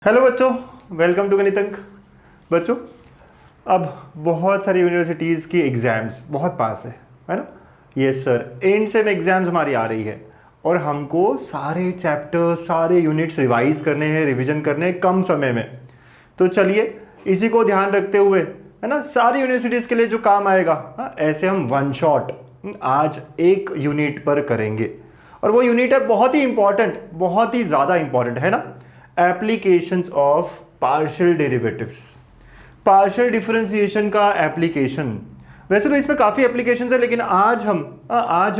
Hello बच्चों, welcome to गणितंक। बच्चों, अब बहुत सारी यूनिवर्सिटीज़ की एग्ज़ाम्स बहुत पास है ना। Yes sir, and same exams हमारी आ रही है और हमको सारे चैप्टर्स सारे यूनिट्स रिवाइज करने हैं, रिवीजन करने हैं कम समय में। तो चलिए इसी को ध्यान रखते हुए, है ना, सारी यूनिवर्सिटीज़ के लिए जो काम आएगा, हाँ, ऐसे हम वन शॉट आज एक यूनिट पर करेंगे। और वो यूनिट है बहुत ही इंपॉर्टेंट, बहुत ही ज़्यादा इंपॉर्टेंट, है ना। Applications of partial derivatives, partial differentiation का एप्लीकेशन। वैसे तो इसमें काफ़ी एप्लीकेशंस है, लेकिन आज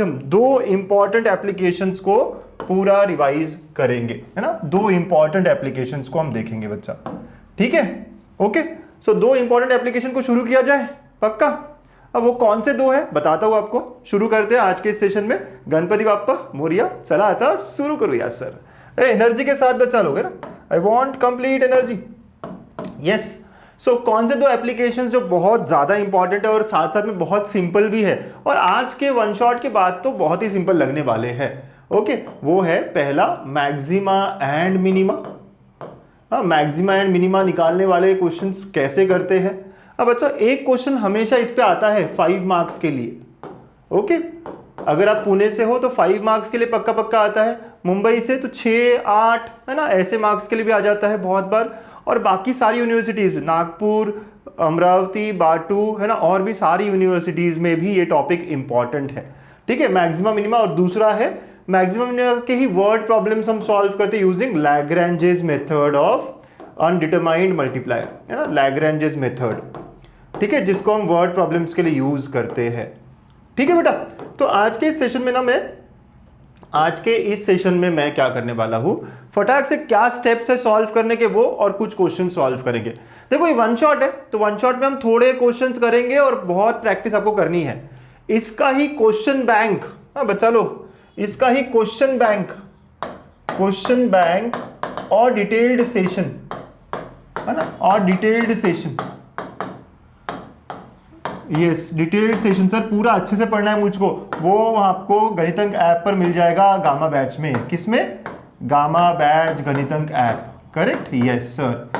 हम दो इंपॉर्टेंट एप्लीकेशंस को पूरा रिवाइज करेंगे, है ना। दो इंपॉर्टेंट एप्लीकेशंस को हम देखेंगे बच्चा, ठीक है। ओके, सो दो इंपॉर्टेंट एप्लीकेशन को शुरू किया जाए, पक्का। अब वो कौन से दो है बताता हूं आपको। शुरू करते हैं आज के इस सेशन में। गणपति बाप्पा मोरिया, चला आता शुरू करो यार सर। एनर्जी के साथ बच्चा लोग, है ना। I want complete energy. Yes, so कौन से दो एप्लीकेशंस जो बहुत ज़्यादा इंपॉर्टेंट है और साथ साथ में बहुत सिंपल भी है, और आज के वन शॉट के बाद तो बहुत ही सिंपल लगने वाले हैं। ओके, वो है पहला मैक्सिमा एंड मिनिमा। हाँ, मैक्सिमा एंड मिनिमा निकालने वाले क्वेश्चंस कैसे करते हैं। अब अच्छा, एक क्वेश्चन हमेशा इस पे आता है 5 मार्क्स के लिए। ओके, अगर आप पुणे से हो तो 5 मार्क्स के लिए पक्का पक्का आता है, मुंबई से तो 6, 8, है ना, ऐसे मार्क्स के लिए भी आ जाता है बहुत बार। और बाकी सारी यूनिवर्सिटीज़, नागपुर, अमरावती, बाटू, है ना, और भी सारी यूनिवर्सिटीज़ में भी ये टॉपिक इंपॉर्टेंट है, ठीक है। मैक्सिमा मिनिमा, और दूसरा है मैक्सिमा मिनिमा के ही वर्ड प्रॉब्लम्स हम सॉल्व करते हैं using Lagrange's method of undetermined multiplier, है ना, लैग्रेंजेस मेथड, ठीक है, जिसको हम वर्ड प्रॉब्लम्स के लिए यूज करते हैं, ठीक है बेटा। तो आज के इस सेशन में मैं क्या करने वाला हूं, फटाक से क्या स्टेप्स है सॉल्व करने के वो, और कुछ क्वेश्चन सॉल्व करेंगे। देखो ये वन शॉट है, तो वन शॉट में हम थोड़े क्वेश्चंस करेंगे और बहुत प्रैक्टिस आपको करनी है। इसका ही क्वेश्चन बैंक, हाँ बच्चा लोग, इसका ही क्वेश्चन बैंक और डिटेल्ड सेशन, है ना, और detailed session. Yes, detailed session sir पूरा अच्छे से पढ़ना है मुझको। वो आपको गणितंक ऐप पर मिल जाएगा, गामा बैच में। किसमें? Gamma batch Ganitank app, correct. Yes sir.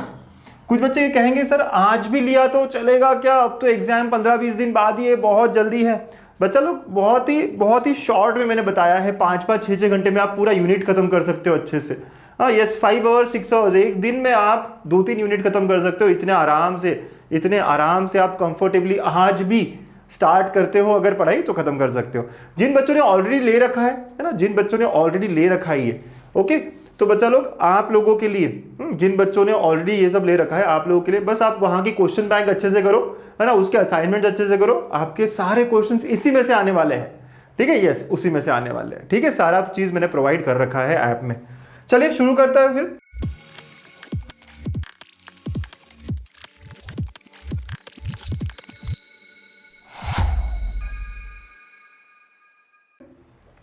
कुछ बच्चे ये कहेंगे सर आज भी लिया तो चलेगा क्या, अब तो एग्जाम 15-20 दिन बाद ही है, बहुत जल्दी है। बच्चा लोग, बहुत ही शॉर्ट में मैंने बताया है, 5-5, 6-6 घंटे में आप पूरा यूनिट खत्म कर सकते हो अच्छे से। हाँ यस, 5 आवर्स 6 आवर्स, एक दिन में आप 2-3 यूनिट खत्म कर सकते हो इतने आराम से आप कंफर्टेबली आज भी स्टार्ट करते हो अगर पढ़ाई, तो खत्म कर सकते हो। जिन बच्चों ने ऑलरेडी ले रखा है ना, जिन बच्चों ने ऑलरेडी ले रखा है ये, ओके, तो बच्चा लोग आप लोगों के लिए, जिन बच्चों ने ऑलरेडी ये सब ले रखा है, आप लोगों के लिए बस आप वहां की क्वेश्चन बैंक अच्छे से करो, है ना, उसके असाइनमेंट अच्छे से करो। आपके सारे क्वेश्चंस इसी में से आने वाले हैं, ठीक है। यस, उसी में से आने वाले हैं, ठीक है। सारा चीज मैंने प्रोवाइड कर रखा है ऐप में। चलिए शुरू करता है फिर।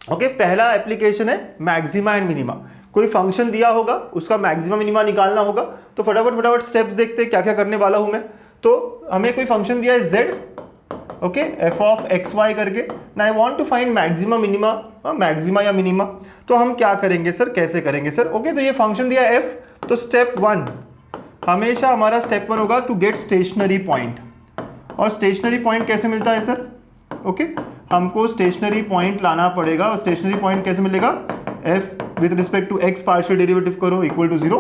ओके, पहला एप्लीकेशन है मैक्सिमा एंड मिनिमा। कोई फंक्शन दिया होगा, उसका मैक्सिमा मिनिमा निकालना होगा, तो फटाफट स्टेप्स देखते हैं क्या क्या करने वाला हूं मैं। तो हमें कोई फंक्शन दिया है z, okay, f of x y करके, ना I want to find maxima minima, maxima या मिनिमा। तो हम क्या करेंगे सर, कैसे करेंगे सर। ओके, तो ये फंक्शन दिया है f, तो स्टेप 1 हमेशा हमारा स्टेप 1 होगा टू गेट स्टेशनरी पॉइंट। और स्टेशनरी पॉइंट कैसे मिलता है सर, ओके, हमको स्टेशनरी पॉइंट लाना पड़ेगा। और स्टेशनरी पॉइंट कैसे मिलेगा, f with respect to x partial derivative करो equal to 0,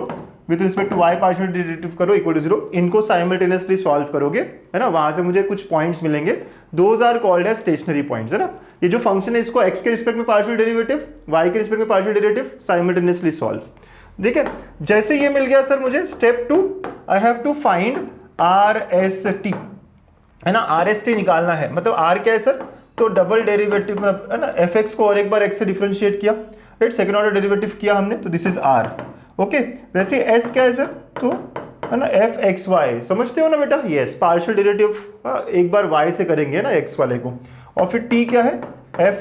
with respect to y partial derivative करो इक्वल टू 0। इनको साइमल्टेनियसली सॉल्व करोगे, है ना, वहां से मुझे कुछ पॉइंट्स मिलेंगे। Those are called as stationary points, है ना। ये जो फंक्शन है इसको x के रिस्पेक्ट में पार्शियल डेरिवेटिव, y के रिस्पेक्ट में पार्शियल डेरिवेटिव, साइमल्टेनियसली सॉल्व। ठीक है, जैसे ये मिल गया सर मुझे, step 2 I have to find RST, है ना, RST निकालना है। मतलब R क्या है सर, तो डबल डेरिवेटिव, है ना, fx को और एक बार x से डिफरेंशिएट किया, राइट, सेकंड ऑर्डर डेरिवेटिव किया हमने, तो दिस इज r। ओके, वैसे s क्या है सर, तो है ना fxy, समझते हो ना बेटा। यस, पार्शियल डेरिवेटिव एक बार y से करेंगे ना x वाले को, और फिर t क्या है,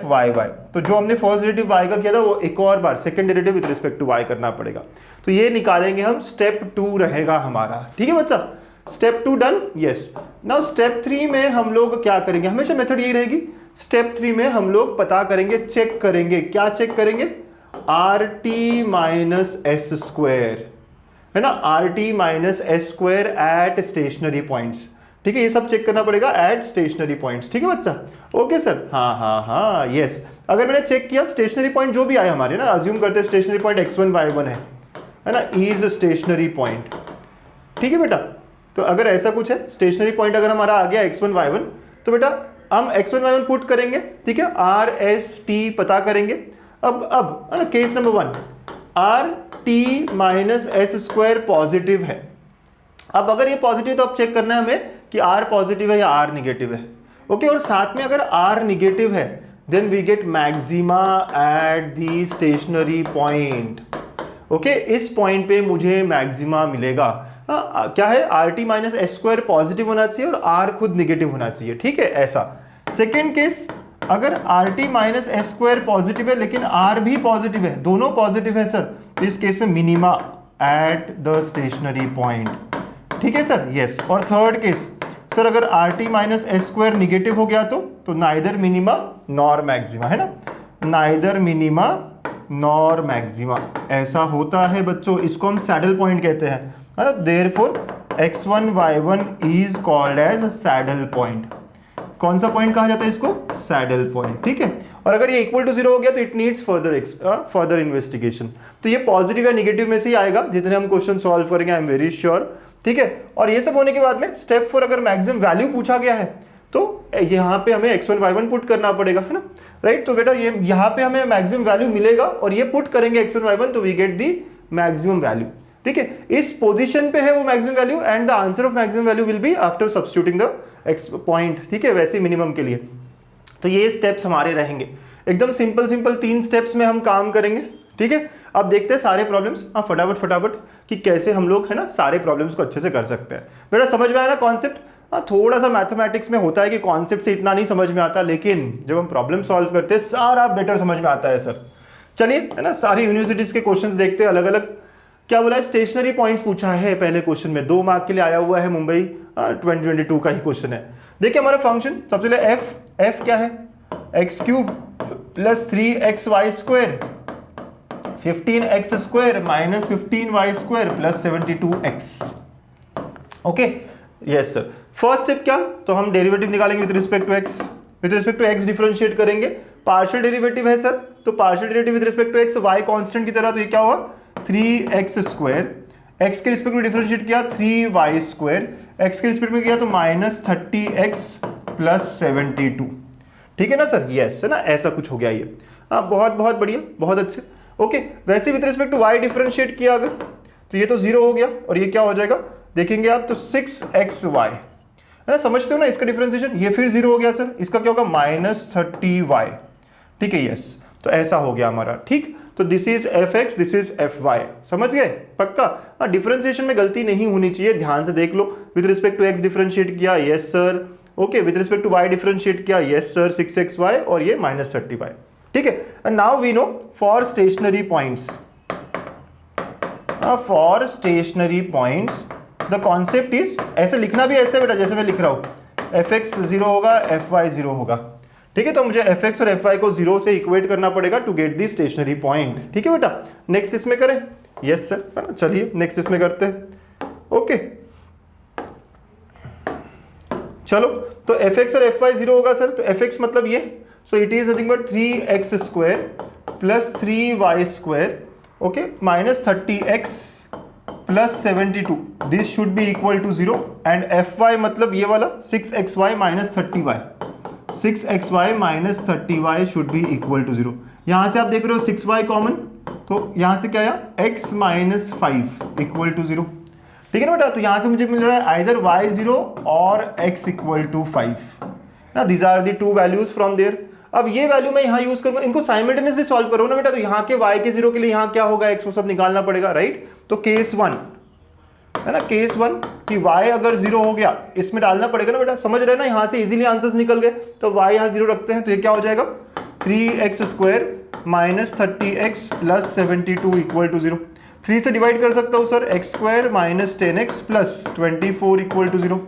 fyy। तो जो हमने फर्स्ट डेरिवेटिव y का किया था, वो एक और बार second derivative with respect to y करना पड़ेगा। तो ये निकालेंगे हम, स्टेप 2 रहेगा हमारा, ठीक है बच्चा। Step 2 done. Yes, now step 3 में हम लोग क्या करेंगे, हमेशा मेथड यही रहेगी। स्टेप 3 में हम लोग पता करेंगे, चेक करेंगे, क्या चेक करेंगे, RT माइनस S स्क्वायर, है ना, R T minus S square at stationary points, ठीक है, ये सब चेक करना पड़ेगा एट स्टेशनरी पॉइंट्स, ठीक है बच्चा, ओके सर, हाँ यस। अगर मैंने चेक किया स्टेशनरी पॉइंट जो भी आए हमारे ना, अज्यूम करते हैं स्टेशनरी पॉइंट x1 y1 है ना, इज स्टेशनरी पॉइंट, ठीक है बेटा। तो अगर ऐसा कुछ है स्टेशनरी पॉइंट अगर हमारा आ गया x1 y1, तो बेटा हम x1 y1 पुट करेंगे, ठीक है, आर एस टी पता करेंगे। अब है ना, case number 1, R T minus S square positive है। अब अगर ये पॉजिटिव तो अब चेक करना है हमें कि आर पॉजिटिव है या आर निगेटिव है, ओके। और साथ में अगर आर निगेटिव है then we get maxima at the stationary point, okay. इस पॉइंट पे मुझे मैक्सिमा मिलेगा। क्या है, R T minus S square positive होना चाहिए और आर खुद निगेटिव होना चाहिए, ठीक है, ऐसा। सेकेंड केस, अगर R T minus S square positive है लेकिन आर भी पॉजिटिव है, दोनों पॉजिटिव है सर, तो इस केस में minima eight the stationary point, ठीक है सर, यस। और थर्ड केस सर, अगर R T minus S square negative हो गया तो नाइदर मिनिमा नॉर मैक्सिमा, है ना, नाइदर मिनिमा नॉर मैक्सिमा, ऐसा होता है बच्चों। इसको हम सैडल पॉइंट कहते हैं, है ना। Therefore x1 y1 is called as saddle point. कौन सा पॉइंट कहा जाता है इसको, सैडल पॉइंट, ठीक है। और अगर ये इक्वल टू 0 हो गया तो इट नीड्स फर्दर इन्वेस्टिगेशन। तो ये पॉजिटिव या निगेटिव में से ही आएगा जितने हम क्वेश्चन सॉल्व करेंगे, आई एम वेरी श्योर, ठीक है। और ये सब होने के बाद में स्टेप 4, अगर मैक्सिमम वैल्यू पूछा गया है तो यहाँ पे हमें x1 y1 पुट करना पड़ेगा, है ना, राइट। तो बेटा ये यहाँ पे हमें मैक्सिमम वैल्यू मिलेगा और ये पुट करेंगे x1 y1 तो we get the maximum value, ठीक है। इस पोजीशन पे है वो maximum value and the answer of maximum value will be after substituting the x point, ठीक है, वैसे मिनिमम के लिए। तो ये स्टेप्स हमारे रहेंगे, एकदम सिंपल 3 स्टेप्स में हम काम करेंगे, ठीक है। अब देखते हैं सारे प्रॉब्लम्स, हाँ फटाफट कि कैसे हम लोग, है ना, सारे प्रॉब्लम्स को अच्छे से कर सकते हैं। बेटा समझ में आया ना कॉन्सेप्ट। हाँ थोड़ा सा मैथमेटिक्स में होता है कि कॉन्सेप्ट से इतना नहीं समझ में आता, लेकिन जब हम प्रॉब्लम सॉल्व करते हैं सारा बेटर समझ में आता है सर। चलिए, है ना, सारी यूनिवर्सिटीज के क्वेश्चंस देखते हैं अलग अलग। क्या बोला है, स्टेशनरी पॉइंट्स पूछा है पहले क्वेश्चन में, 2 मार्क के लिए आया हुआ है, मुंबई 2022 का ही क्वेश्चन है। देखिए हमारा फंक्शन सबसे पहले एफ क्या है, x cube plus 3xy square 15x square minus 15y square plus 72x, okay, yes sir. First step क्या, तो हम डेरिवेटिव निकालेंगे with respect to x, with respect to x differentiate करेंगे। पार्शियल डेरिवेटिव है सर, तो partial derivative with respect to x, y constant की तरह, तो ये क्या हुआ 3x स्क्वायर, x के रिस्पेक्ट में डिफरेंशिएट किया 3y स्क्वायर, x के रिस्पेक्ट में किया तो माइनस 30x प्लस 72, ठीक है ना सर, यस, है ना, ऐसा कुछ हो गया ये। हाँ बहुत बढ़िया, बहुत अच्छे, ओके। वैसे with respect to y differentiate किया अगर, तो ये तो 0 हो गया और ये क्या हो जाएगा देखेंगे आप, तो 6xy, है ना, समझते हो ना इसका डिफरेंशिएशन, ये फिर 0 हो गया सर, इसका क्या होगा माइनस 30y, ठीक है, यस। तो ऐसा हो गया हमारा, ठीक। तो this is fx, this is fy, समझ गए पक्का। हाँ डिफरेंशिएशन में गलती नहीं होनी चाहिए, ध्यान से देख लो। With respect to x differentiate किया, yes sir, okay. With respect to y differentiate किया, यस सर, 6xy और ये माइनस 30y, ठीक है। And now we know for stationary points, for stationary points the concept is, ऐसे लिखना भी ऐसे बेटा जैसे मैं लिख रहा हूं, fx 0 होगा, fy 0 होगा, ठीक है। तो मुझे fx और fy को 0 से इक्वेट करना पड़ेगा to get the stationary point, ठीक है बेटा। नेक्स्ट इसमें करें, यस सर, है ना, चलिए नेक्स्ट इसमें करते हैं, ओके। चलो तो fx और fy 0 होगा सर, तो fx मतलब ये, so it is nothing but 3x square plus 3y square, okay, minus 30x plus 72, this should be equal to 0। And fy मतलब ये वाला 6xy minus 30y, 6xy minus 30y should be equal to 0। यहां से आप देख रहे हो 6y common, तो यहां से क्या आया x माइनस 5 इक्वल टू 0, ठीक है ना बेटा। तो यहां से मुझे मिल रहा है आइदर y 0 और x इक्वल टू 5 ना, these are the 2 values from there. अब ये वैल्यू मैं यहाँ यूज करूंगा, इनको साइमल्टेनियसली सॉल्व करो ना बेटा, तो यहाँ के y के 0 के लिए यहाँ क्या होगा, x वो सब निकालना पड़ेगा, राइट। तो केस 1 है ना, केस 1 कि y अगर 0 हो गया, इसमें डालना पड़ेगा ना बेटा, समझ रहे ना, यहाँ से इजीली आंसर्स निकल गए। तो y यहाँ 0 रखते हैं, तो ये क्या हो जाएगा 3x square minus 30x plus 72 equal to 0। 3 से डिवाइड कर सकता हूँ sir, x square minus 10x plus 24 equal to 0,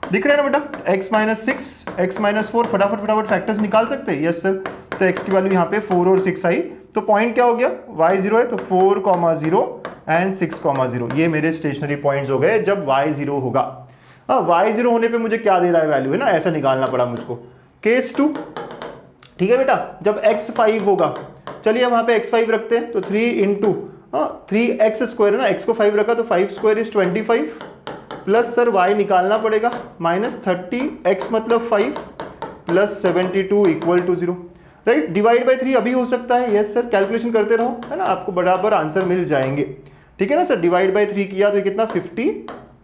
दिख रहा है ना बेटा, x माइनस 6 x माइनस 4, फटाफट फैक्टर्स निकाल सकते हैं, यस सर। तो x की वैल्यू यहाँ पे 4 और 6 आई, तो पॉइंट क्या हो गया, y0 है तो 4,0 एंड 6,0, ये मेरे स्टेशनरी पॉइंट्स हो गए जब y0 होगा। हाँ, y0 होने पे मुझे क्या दे रहा है वैल्यू, है ना, ऐसा निकालना पड़ा मुझको। केस 2, ठीक है बेटा, जब x5 होगा, चलिए वहां पे x5 रखते हैं, तो 3 इंटू 3x स्क्वायर है ना, x को 5 रखा तो 5 square is 25, plus sir y निकालना पड़ेगा -30x मतलब 5 plus 72 equal to 0, right. Divide by 3 अभी हो सकता है, यस सर, कैलकुलेशन करते रहो, है ना, आपको बराबर आंसर मिल जाएंगे, ठीक है ना सर। डिवाइड बाई 3 किया तो कितना 50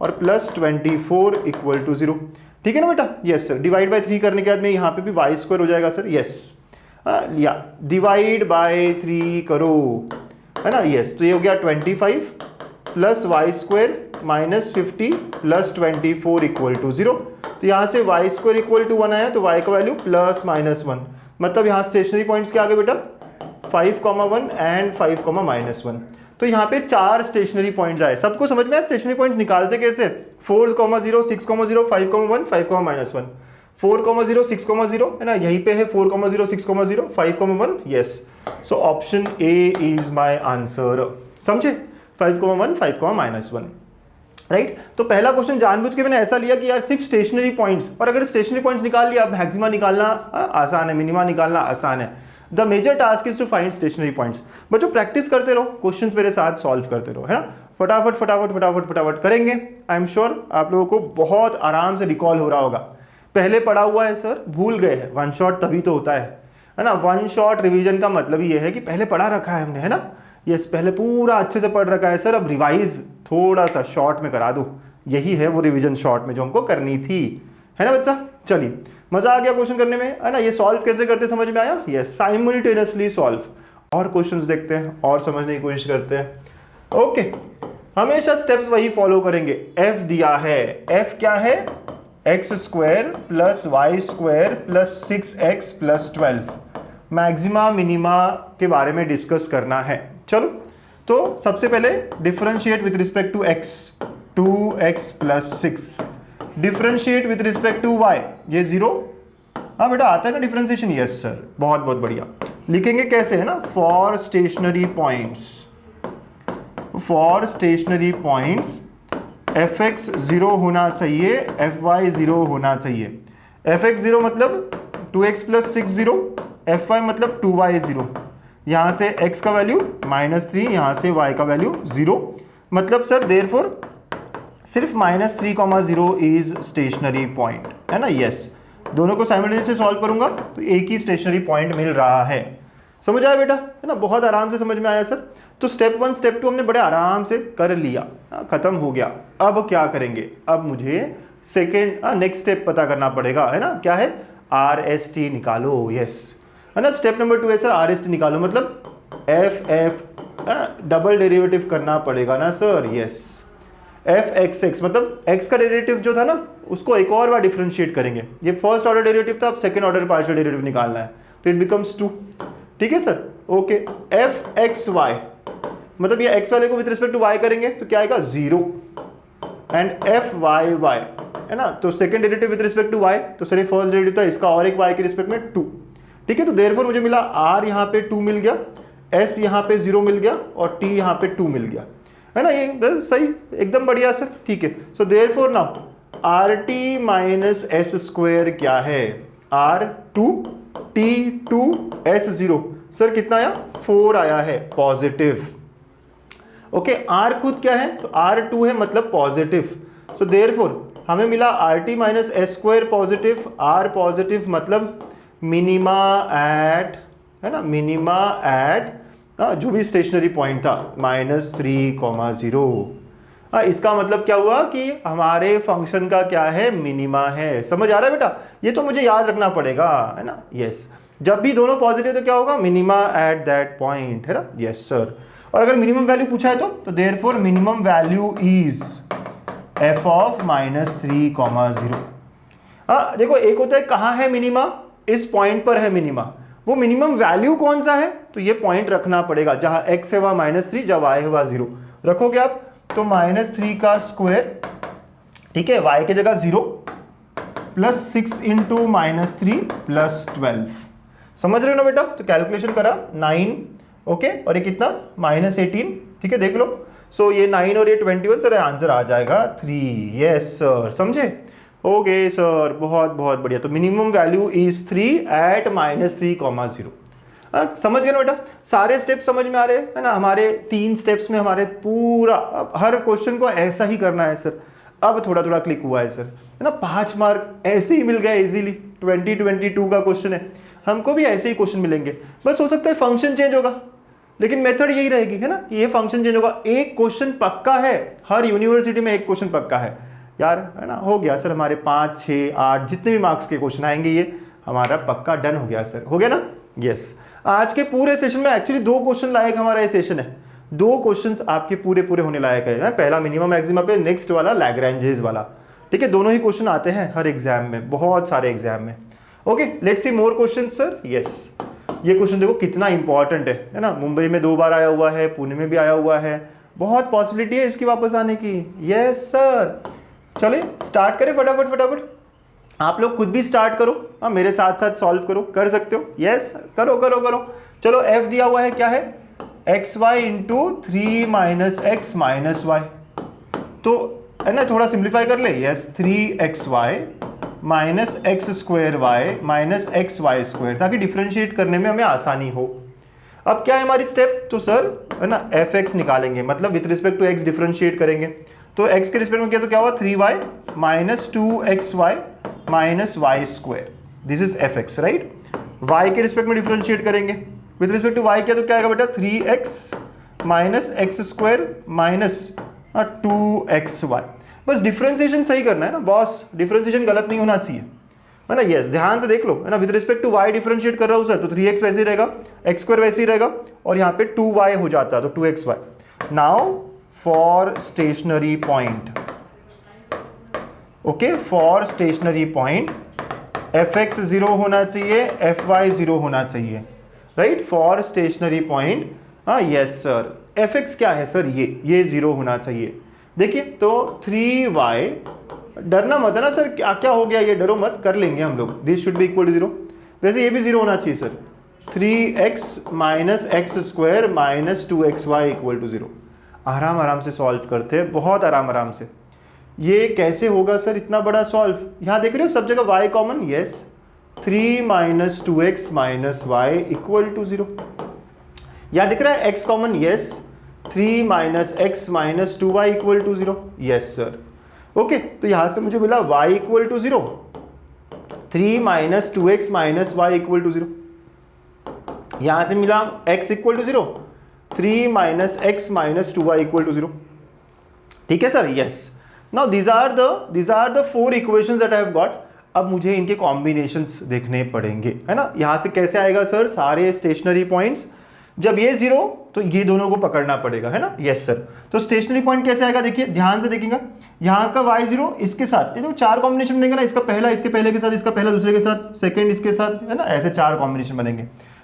और प्लस 24 इक्वल टू 0, ठीक है ना बेटा, यस सर। डिवाइड बाई 3 करने के बाद में यहाँ पे भी y स्क्वायर हो जाएगा सर, यस, लिया, डिवाइड बाई 3 करो, है ना, यस, तो ये हो गया 25 plus y square minus 50 plus 24 equal to 0, तो यहाँ से y स्क्वायर इक्वल टू 1 आया तो y का वैल्यू +-1, मतलब यहाँ स्टेशनरी पॉइंट्स क्या आ गए बेटा 5,1 एंड 5,-1, तो यहाँ पे 4 स्टेशनरी पॉइंट्स आए। सबको समझ में आया स्टेशनरी पॉइंट्स निकालते कैसे, 4,0, 6,0, 5,1, 5,-1, 4,0, 6,0 है ना, यहीं पे है 4,0, 6,0, 5,1, yes, so option A is my answer, समझे, 5,1, 5,-1, राइट। तो पहला क्वेश्चन जानबूझ के मैंने ऐसा लिया कि यार सिर्फ स्टेशनरी पॉइंट्स, और अगर स्टेशनरी पॉइंट्स निकाल लिया, अब मैक्सिमा निकालना आसान है, मिनिमा निकालना आसान है। The major task is to find stationary points. बच्चों प्रैक्टिस करते रहो, क्वेश्चंस मेरे साथ सॉल्व करते रहो, है ना, फटाफट फटाफट फटाफट फटाफट करेंगे। आई एम श्योर आप लोगों को बहुत आराम से रिकॉल हो रहा होगा। पहले पढ़ा हुआ है सर, भूल गए हैं, वन शॉट तभी तो होता है ना। वन शॉट रिवीजन का मतलब ये है कि पहले पढ़ा रखा है हमने, है ना, यस, पहले पूरा अच्छे से पढ़ रखा है सर, अब रिवाइज थोड़ा सा शॉर्ट में करा दो, यही है वो रिवीजन शॉर्ट में जो हमको करनी थी, है ना बच्चा। चलिए, मजा आ गया क्वेश्चन करने में, है ना। ये सॉल्व कैसे करते समझ में आया, यस, साइमल्टेनियसली सॉल्व, और क्वेश्चंस देखते हैं और समझने की कोशिश करते हैं। ओके, हमेशा स्टेप्स वही फॉलो करेंगे। f दिया है, f क्या है, x square plus y square plus 6x plus 12, maxima minima के बारे में डिस्कस करना है। चलो, तो सबसे पहले differentiate with respect to x, 2x plus 6, differentiate with respect to y, ये 0, हाँ बेटा आता है ना डिफरेंशिएशन, यस सर, बहुत बहुत बढ़िया। लिखेंगे कैसे, है ना, for stationary points, for stationary points fx 0 होना चाहिए, fy 0 होना चाहिए। fx 0 मतलब 2x प्लस 6 0, fy मतलब 2y 0, यहाँ से x का वैल्यू -3, यहाँ से y का वैल्यू 0, मतलब सर देयरफॉर सिर्फ -3,0 इज स्टेशनरी पॉइंट, है ना, यस। दोनों को साइमल्टेनियसली सॉल्व करूंगा तो एक ही स्टेशनरी पॉइंट मिल रहा है। समझ आया बेटा, है ना, बहुत आराम से समझ में आया सर। तो स्टेप 1 स्टेप 2 हमने बड़े आराम से कर लिया, खत्म हो गया। अब क्या करेंगे, अब मुझे सेकेंड नेक्स्ट स्टेप पता करना पड़ेगा, है ना, क्या है, RST निकालो, यस, है ना। स्टेप नंबर 2 है सर RST निकालो, मतलब f डबल डेरिवेटिव करना पड़ेगा ना सर, यस, f(x)(x) मतलब x का डेरिवेटिव जो था ना उसको एक और बार डिफरेंशिएट करेंगे। ये फर्स्ट ऑर्डर डेरिवेटिव था, अब सेकंड ऑर्डर पार्शियल डेरिवेटिव निकालना है, तो इट बिकम्स 2, ठीक है सर, ओके। f(x)(y) मतलब ये x वाले को विद रिस्पेक्ट टू y करेंगे तो क्या आएगा 0, एंड f(y)(y) है ना, तो second derivative with respect to y, तो सर ये फर्स्ट डेरिवेटिव था, इसका और एक y के रिस्पेक्ट में 2, ठीक है। तो देयरफॉर मुझे मिला r यहाँ पे 2 मिल गया, s यहाँ पे 0 मिल गया और t यहाँ पे 2 मिल गया, है ना, ये सही, एकदम बढ़िया सर, ठीक है। So therefore now RT minus s square क्या है, R2 T2 S0, सर कितना आया 4 आया है पॉजिटिव, ओके। R खुद क्या है, तो R2 है मतलब पॉजिटिव, सो देयरफॉर हमें मिला RT minus s square positive, R positive मतलब मिनिमा एट, है ना, मिनिमा एट जो भी स्टेशनरी पॉइंट था -3,0। इसका मतलब क्या हुआ कि हमारे फंक्शन का क्या है, मिनिमा है। समझ आ रहा है बेटा, ये तो मुझे याद रखना पड़ेगा, है ना, यस। जब भी दोनों पॉजिटिव तो क्या होगा, मिनिमा एट दैट पॉइंट, है ना, यस सर। और अगर मिनिमम वैल्यू पूछा है तो therefore minimum value is f of -3,0। देखो एक होता है कहाँ है मिनिमा, इस पॉइंट पर है मिनिमा, वो मिनिमम वैल्यू कौन सा है, तो ये पॉइंट रखना पड़ेगा, जहां x है वहां -3, जब y है वहां 0 रखोगे आप, तो -3 का स्क्वायर, ठीक है, y की जगह 0 प्लस 6 इंटू -3 प्लस 12, समझ रहे हो ना बेटा। तो कैलकुलेशन करा 9 ओके, और ये कितना -18, ठीक है देख लो। सो ये 9 और ये 21 सर, आंसर आ जाएगा 3। यस सर, समझे? ओके सर, बहुत बहुत बढ़िया। तो मिनिमम वैल्यू इज 3 एट -3,0। समझ गए ना बेटा? सारे स्टेप्स समझ में आ रहे हैं, है ना? हमारे 3 स्टेप्स में हमारे पूरा हर क्वेश्चन को ऐसा ही करना है सर। अब थोड़ा थोड़ा क्लिक हुआ है सर, है ना? 5 मार्क ऐसे ही मिल गए इजीली। 2022 का क्वेश्चन है, हमको भी ऐसे ही क्वेश्चन मिलेंगे। बस हो सकता है फंक्शन चेंज होगा, लेकिन मेथड यही रहेगी, है ना? ये फंक्शन चेंज होगा। एक क्वेश्चन पक्का है, हर यूनिवर्सिटी में एक क्वेश्चन पक्का है यार, है ना? हो गया सर, हमारे 5, 6, 8 जितने भी मार्क्स के क्वेश्चन आएंगे ये हमारा पक्का डन हो गया सर। हो गया ना? यस। आज के पूरे सेशन में एक्चुअली 2 क्वेश्चन लायक हमारा ये सेशन है। 2 क्वेश्चंस आपके पूरे पूरे होने लायक है। पहला मिनिमम मैक्सिमा पे, नेक्स्ट वाला लैग्रेंजेस वाला, ठीक है? दोनों ही क्वेश्चन आते हैं हर एग्जाम में, बहुत सारे एग्जाम में। Okay, let's see more question sir. Yes, ये क्वेश्चन देखो कितना इंपॉर्टेंट है ना? मुंबई में 2 बार आया हुआ है, पुणे में भी आया हुआ है, बहुत पॉसिबिलिटी है इसकी वापस आने की। यस सर, चले स्टार्ट करें फटाफट फटाफट। आप लोग खुद भी स्टार्ट करो, हाँ मेरे साथ साथ सॉल्व करो, कर सकते हो। यस, करो करो करो। चलो f दिया हुआ है क्या है? xy into 3 - x - y। तो है ना, थोड़ा सिंप्लीफाई कर ले। Yes, 3xy minus x square y minus x y square, ताकि डिफ्रेंशिएट करने में हमें आसानी हो। अब क्या है हमारी स्टेप? तो सर है ना, एफ एक्स निकालेंगे, मतलब with respect to x differentiate करेंगे। तो एक्स के रिस्पेक्ट में क्या, तो क्या हुआ? 3y minus 2xy minus y square, this is f x, right? Y के रिस्पेक्ट में डिफ्रेंशिएट करेंगे, विथ रिस्पेक्ट टू वाई क्या, तो क्या आएगा बेटा? 3x minus x square minus 2xy। बस डिफरेंशिएशन सही करना है ना बॉस, डिफरेंशिएशन गलत नहीं होना चाहिए, है ना? यस, ध्यान से देख लो, है ना? With respect to y differentiate कर रहा हूं सर, तो 3x वैसे ही रहेगा, x स्क्वायर वैसे ही रहेगा, और यहाँ पे 2y हो जाता है, तो 2xy। Now for stationary point, okay, for stationary point fx 0 होना चाहिए, fy 0 होना चाहिए, राइट? फॉर स्टेशनरी पॉइंट, हाँ यस सर। fx क्या है सर? ये 0 होना चाहिए। देखिए तो 3y, डरना मत है ना सर, क्या क्या हो गया ये, डरो मत, कर लेंगे हम लोग। This should be equal to 0, वैसे ये भी 0 होना चाहिए sir. 3x minus x square minus 2xy equal to 0। आराम आराम से सॉल्व करते हैं, बहुत आराम आराम से। ये कैसे होगा सर इतना बड़ा सॉल्व? यहाँ देख रहे हो सब जगह y common, yes. 3 minus 2x minus y equal to 0। यहाँ दिख रहा है x common, yes. 3 minus x minus 2y equal to 0, yes sir. Okay, तो यहां से मुझे मिला y equal to 0, 3 minus 2x minus y equal to 0। यहां से मिला x equal to 0, 3 minus x minus 2y equal to 0। ठीक है sir, yes. Now these are the 4 equations that I have got। अब मुझे इनके कॉम्बिनेशंस देखने पड़ेंगे, है ना? यहां से कैसे आएगा सर? सारे स्टेशनरी पॉइंट्स, जब ये 0 तो ये दोनों को पकड़ना पड़ेगा, है ना? Yes sir. तो स्टेशनरी पॉइंट कैसे आएगा? देखिए ध्यान से देखिएगा, यहाँ का y0 इसके साथ, ये तो 4 कॉम्बिनेशन बनेगा ना, इसका पहला इसके पहले के साथ, इसका पहला दूसरे के साथ, सेकंड इसके साथ, है ना? ऐसे 4 कॉम्बिनेशन बनेंगे,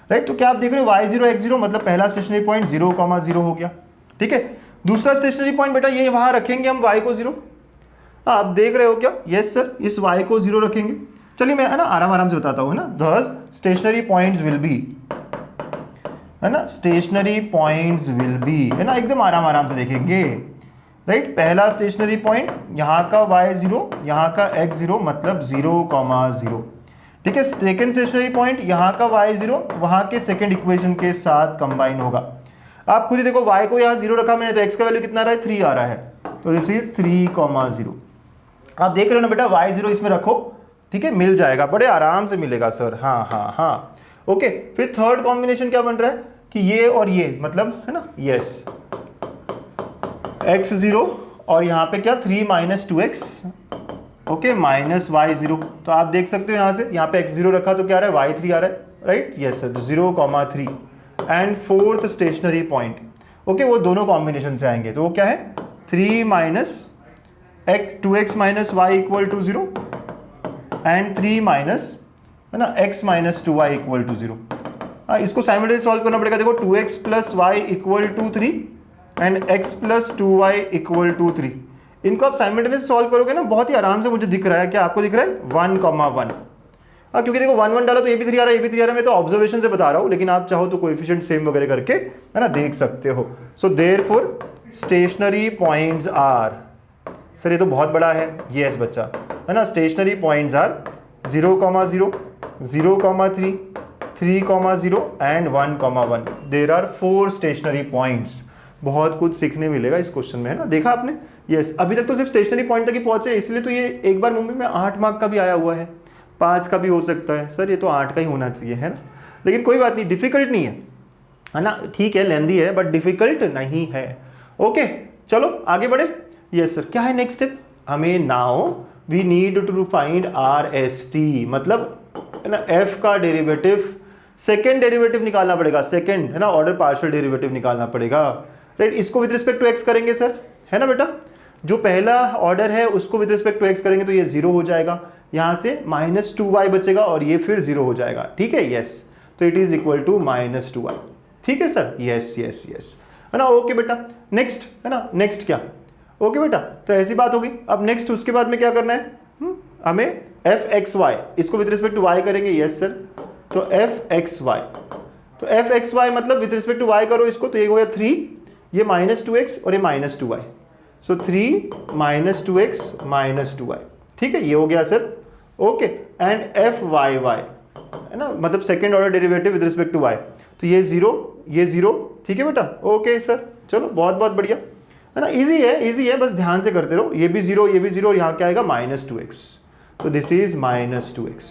राइट? तो क्या आप देख रहे हो, y0 x0, मतलब पहला स्टेशनरी पॉइंट 0,0 हो गया, ठीक है? दूसरा स्टेशनरी पॉइंट बेटा ये वहां रखेंगे हम y को 0। आप देख रहे हो क्या? यस सर, इस y को 0 रखेंगे। चलिए मैं, है ना, आराम आराम से बताता हूँ, है ना? thus stationary points will be, है ना, स्टेशनरी पॉइंट्स विल बी, है ना, एकदम आराम आराम से देखेंगे, राइट? पहला स्टेशनरी पॉइंट यहाँ का y0, यहाँ का x0, मतलब 0,0, ठीक है? सेकेंड स्टेशनरी पॉइंट यहाँ का y0 वहाँ के सेकेंड इक्वेशन के साथ कंबाइन होगा। आप खुद ही देखो, y को यहाँ 0 रखा मैंने, तो x का वैल्यू कितना आ रहा है? 3 आ रहा है, तो दिस इज 3,0। आप देख रहे हो ना बेटा, y0 इसमें रखो, ठीक है, मिल जाएगा, बड़े आराम से मिलेगा सर। हाँ हाँ हाँ, ओके। फिर थर्ड कॉम्बिनेशन क्या बन रहा है कि ये और ये, मतलब, है ना, यस, x0 और यहाँ पे क्या, 3 minus 2x, okay, minus y0। तो आप देख सकते हो यहाँ से, यहाँ पे x0 रखा तो क्या आ रहा है? y3 आ रहा है, राइट? यस सर, तो 0,3। And fourth stationery point, okay, वो दोनों कॉम्बिनेशन से आएंगे, तो वो क्या है? 3 minus 2x minus y equal to 0 and 3 minus, है ना, x minus 2y equal to 0। हाँ, इसको साइमल्टेनियस सॉल्व करना पड़ेगा। देखो 2x plus y equal to 3 and x plus 2y equal to 3। इनको आप साइमल्टेनियस सॉल्व करोगे ना, बहुत ही आराम से मुझे दिख रहा है, क्या आपको दिख रहा है? 1,1, हाँ, क्योंकि देखो 1 1 डाला तो ये भी 3 आ रहा है, ये भी 3 आ रहा है, मैं तो ऑब्जर्वेशन से बता रहा हूँ, लेकिन आप चाहो तो कोएफिशिएंट सेम वगैरह करके है ना देख सकते हो। So therefore stationary points are, sir ये तो बहुत बड़ा है, यस बच्चा, है ना, stationary points are 0,0, 0,3, 3,0 and 1,1। There are 4 stationary points. बहुत कुछ सीखने मिलेगा इस क्वेश्चन में, है ना, देखा आपने, यस। अभी तक तो सिर्फ स्टेशनरी पॉइंट तक ही पहुंचे, इसलिए तो ये एक बार मुंबई में 8 मार्क का भी आया हुआ है, 5 का भी हो सकता है। सर ये तो 8 का ही होना चाहिए, है ना, लेकिन कोई बात नहीं, डिफिकल्ट नहीं है ना, ठीक है लेंदी है बट डिफिकल्ट नहीं है। ओके चलो आगे बढ़े। यस सर, क्या है नेक्स्ट स्टेप, हमें now we need to find R S T, मतलब है ना एफ का डेरिवेटिव, सेकेंड डेरिवेटिव निकालना पड़ेगा, सेकेंड है ना ऑर्डर पार्शियल डेरिवेटिव निकालना पड़ेगा, राइट। इसको विद रिस्पेक्ट टू एक्स करेंगे सर, है ना बेटा, जो पहला ऑर्डर है उसको विद रिस्पेक्ट टू एक्स करेंगे तो ये 0 हो जाएगा, यहाँ से -2y बचेगा और ये फिर 0 हो जाएगा, ठीक है, यस। तो it is equal to -2y, ठीक है सर, यस यस यस, है ना। ओके बेटा, नेक्स्ट है ना, नेक्स्ट क्या, ओके बेटा, तो ऐसी बात होगी। अब नेक्स्ट उसके बाद में क्या करना है, हमें f(x,y) इसको विद रिस्पेक्ट टू y करेंगे, यस सर। तो f(x,y), तो f(x,y) मतलब विद रिस्पेक्ट टू y करो इसको, तो ये हो गया 3, ये -2x और ये -2y, सो 3 -2x -2y, ठीक है, ये हो गया सर। ओके, एंड f(y,y) है ना, मतलब second order derivative with respect to y, तो ये 0, ये 0, ठीक है बेटा। ओके सर, चलो बहुत बहुत बढ़िया, है ना, इजी है, इजी है, बस ध्यान से करते रहो। ये भी 0, ये भी 0 और यहाँ क्या आएगा -2x, तो दिस इज -2x,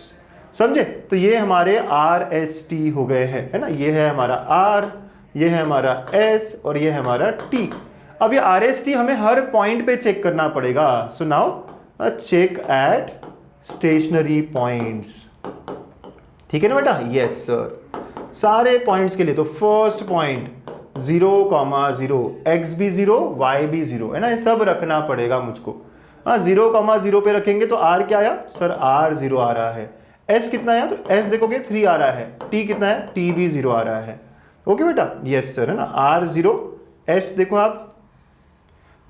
समझे। तो ये हमारे आर एस टी हो गए हैं, है ना, ये है हमारा आर, ये है हमारा एस और ये है हमारा टी। अब ये आर एस टी हमें हर पॉइंट पे चेक करना पड़ेगा। So now check at stationary points, ठीक है ना बेटा, यस सर, सारे पॉइंट्स के लिए। तो फर्स्ट पॉइंट 0,0, x भी 0, y भी 0, है ना, ये सब रखना पड़ेगा मुझको। हाँ 0,0 पे रखेंगे तो r क्या आया सर, r 0 आ रहा है। s कितना आया, तो s देखोगे 3 आ रहा है। t कितना है, t भी 0 आ रहा है। ओके बेटा, यस सर, है ना, r 0, s देखो आप,